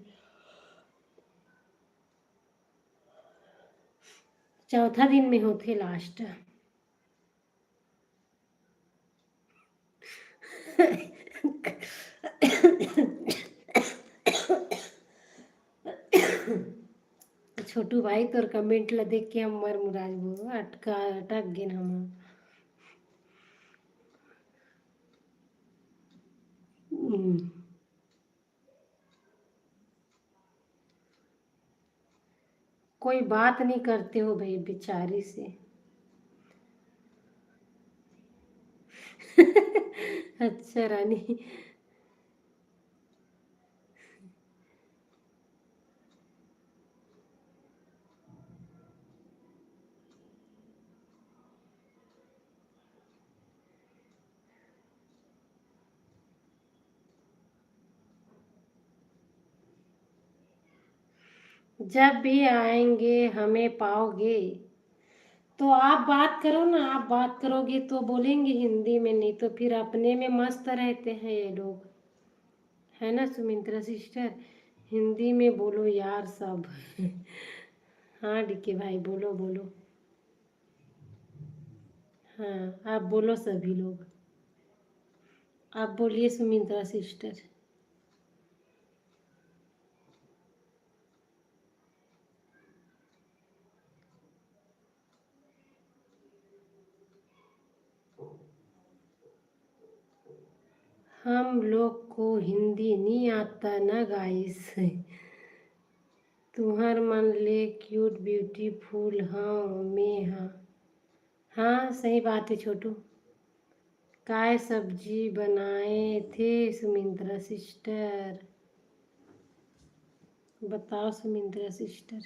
चौथा दिन में होते लास्ट। छोटू भाई तोर कमेंट ला देख के हम मर मुराज भो अटका अटक गिन हम। कोई बात नहीं करते हो भाई बेचारी से। अच्छा रानी, जब भी आएंगे हमें पाओगे तो आप बात करो ना, आप बात करोगे तो बोलेंगे हिंदी में, नहीं तो फिर अपने में मस्त रहते हैं ये लोग, है ना सुमित्रा सिस्टर? हिंदी में बोलो यार सब। हाँ डीके भाई बोलो बोलो। हाँ आप बोलो सभी लोग, आप बोलिए सुमित्रा सिस्टर। हम लोग को हिंदी नहीं आता ना गाइस। तुम्हार मन ले क्यूट ब्यूटीफुल हाँ मैं हाँ। हाँ सही बात है छोटू। काय सब्जी बनाए थे सुमित्रा सिस्टर? बताओ सुमित्रा सिस्टर,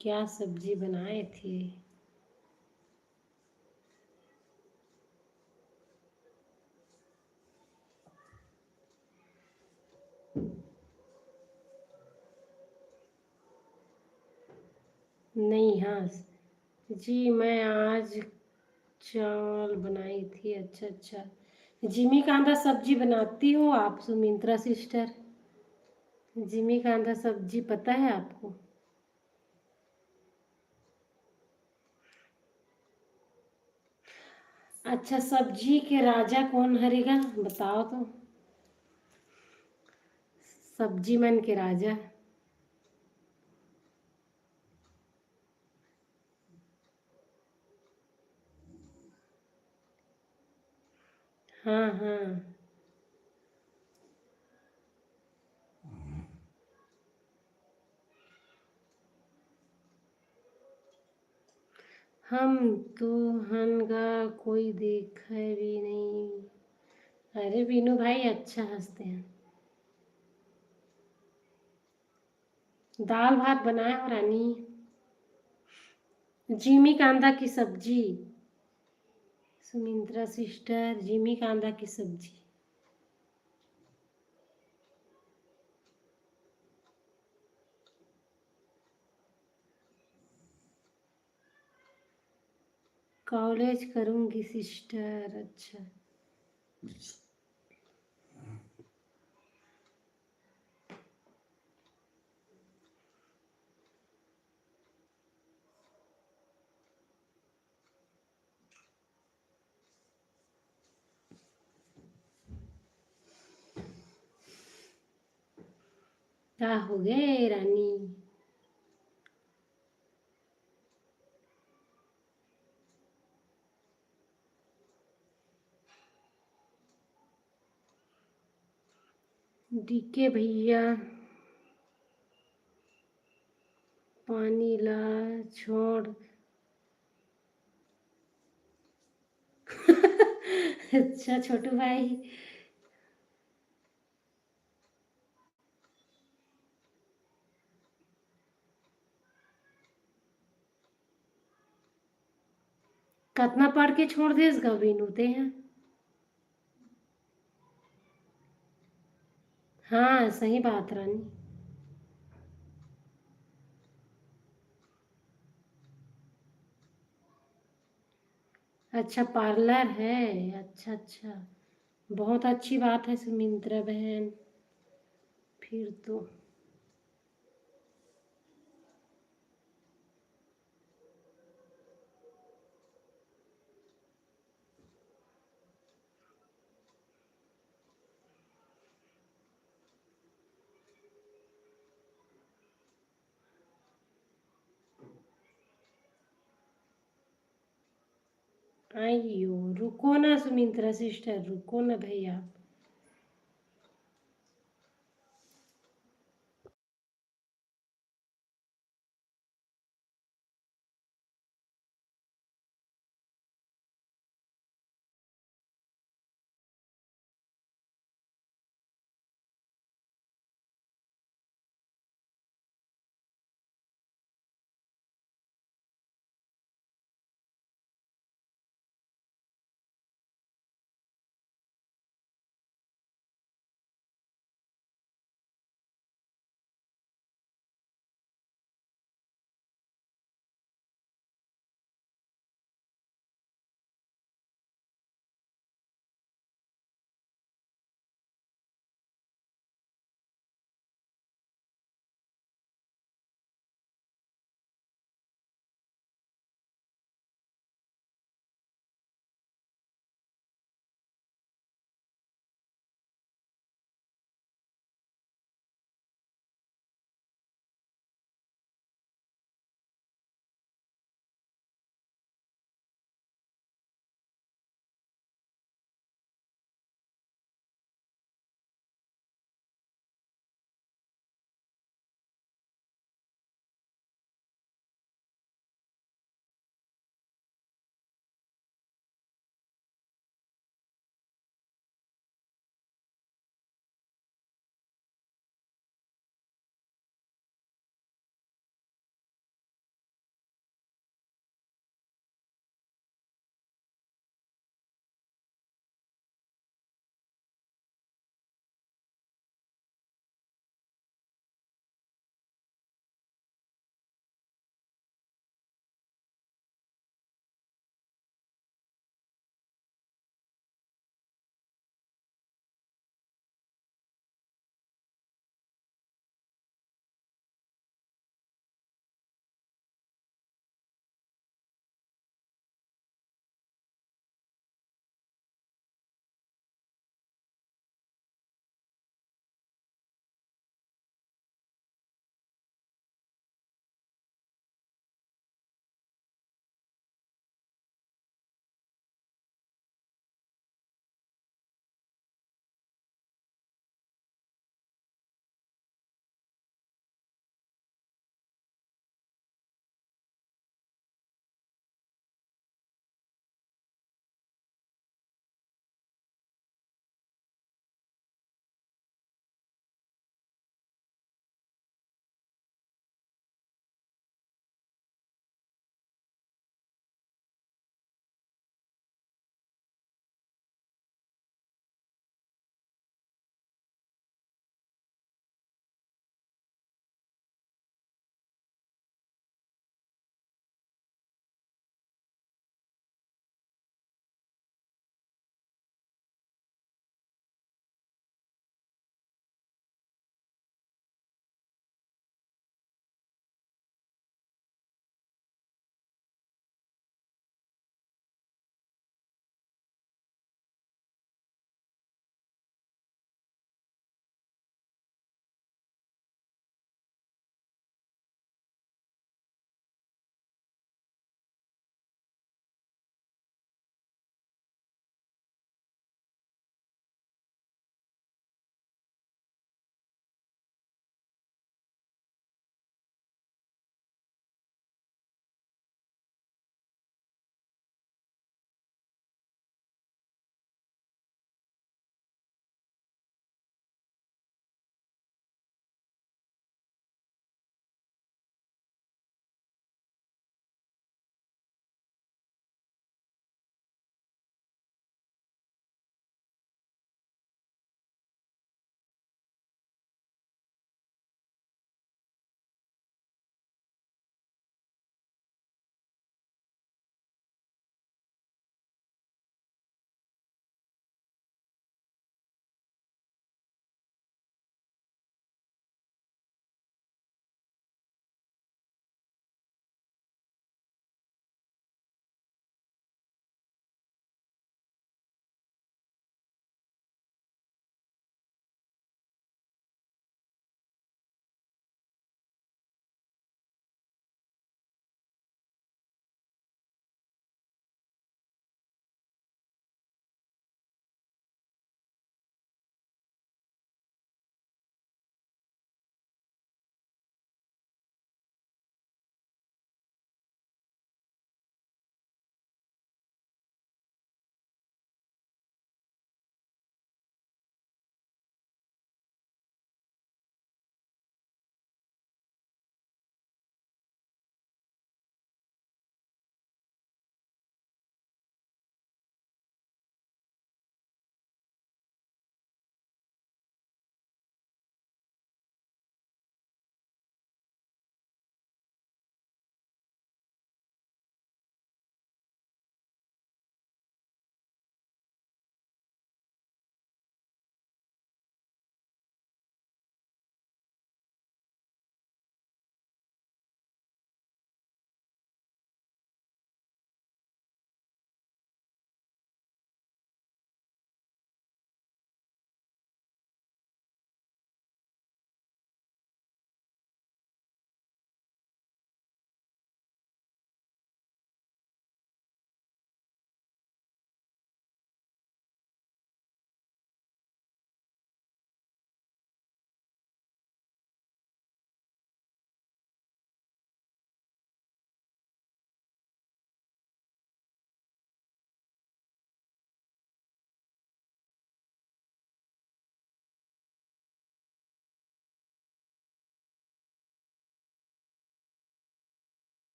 क्या सब्जी बनाए थे? नहीं हाँ जी, मैं आज चावल बनाई थी। अच्छा अच्छा, जिमी कांदा सब्जी बनाती हो आप सुमित्रा सिस्टर? जिमी कांदा सब्जी पता है आपको? अच्छा, सब्जी के राजा कौन हरेगा बताओ तो, सब्जी मन के राजा। हाँ हाँ, हम तो हनगा कोई देखा भी नहीं। अरे बीनू भाई अच्छा हंसते हैं। दाल भात बनाया हो रानी। जिमी कांदा की सब्जी। सुमित्रा सिस्टर जिमी कांदा की सब्जी। कॉलेज करूँगी सिस्टर। अच्छा क्या हो गए रानी। डीके भैया पानी ला छोड़। अच्छा छोटू भाई। कितना पढ़ के छोड़ दे इसका बीनूते हैं। हाँ सही बात रानी। अच्छा पार्लर है। अच्छा अच्छा। बहुत अच्छी बात है सुमित्रा बहन। फिर तो आइयो रुको ना सुमित्रा सिस्टर रुको ना भैया।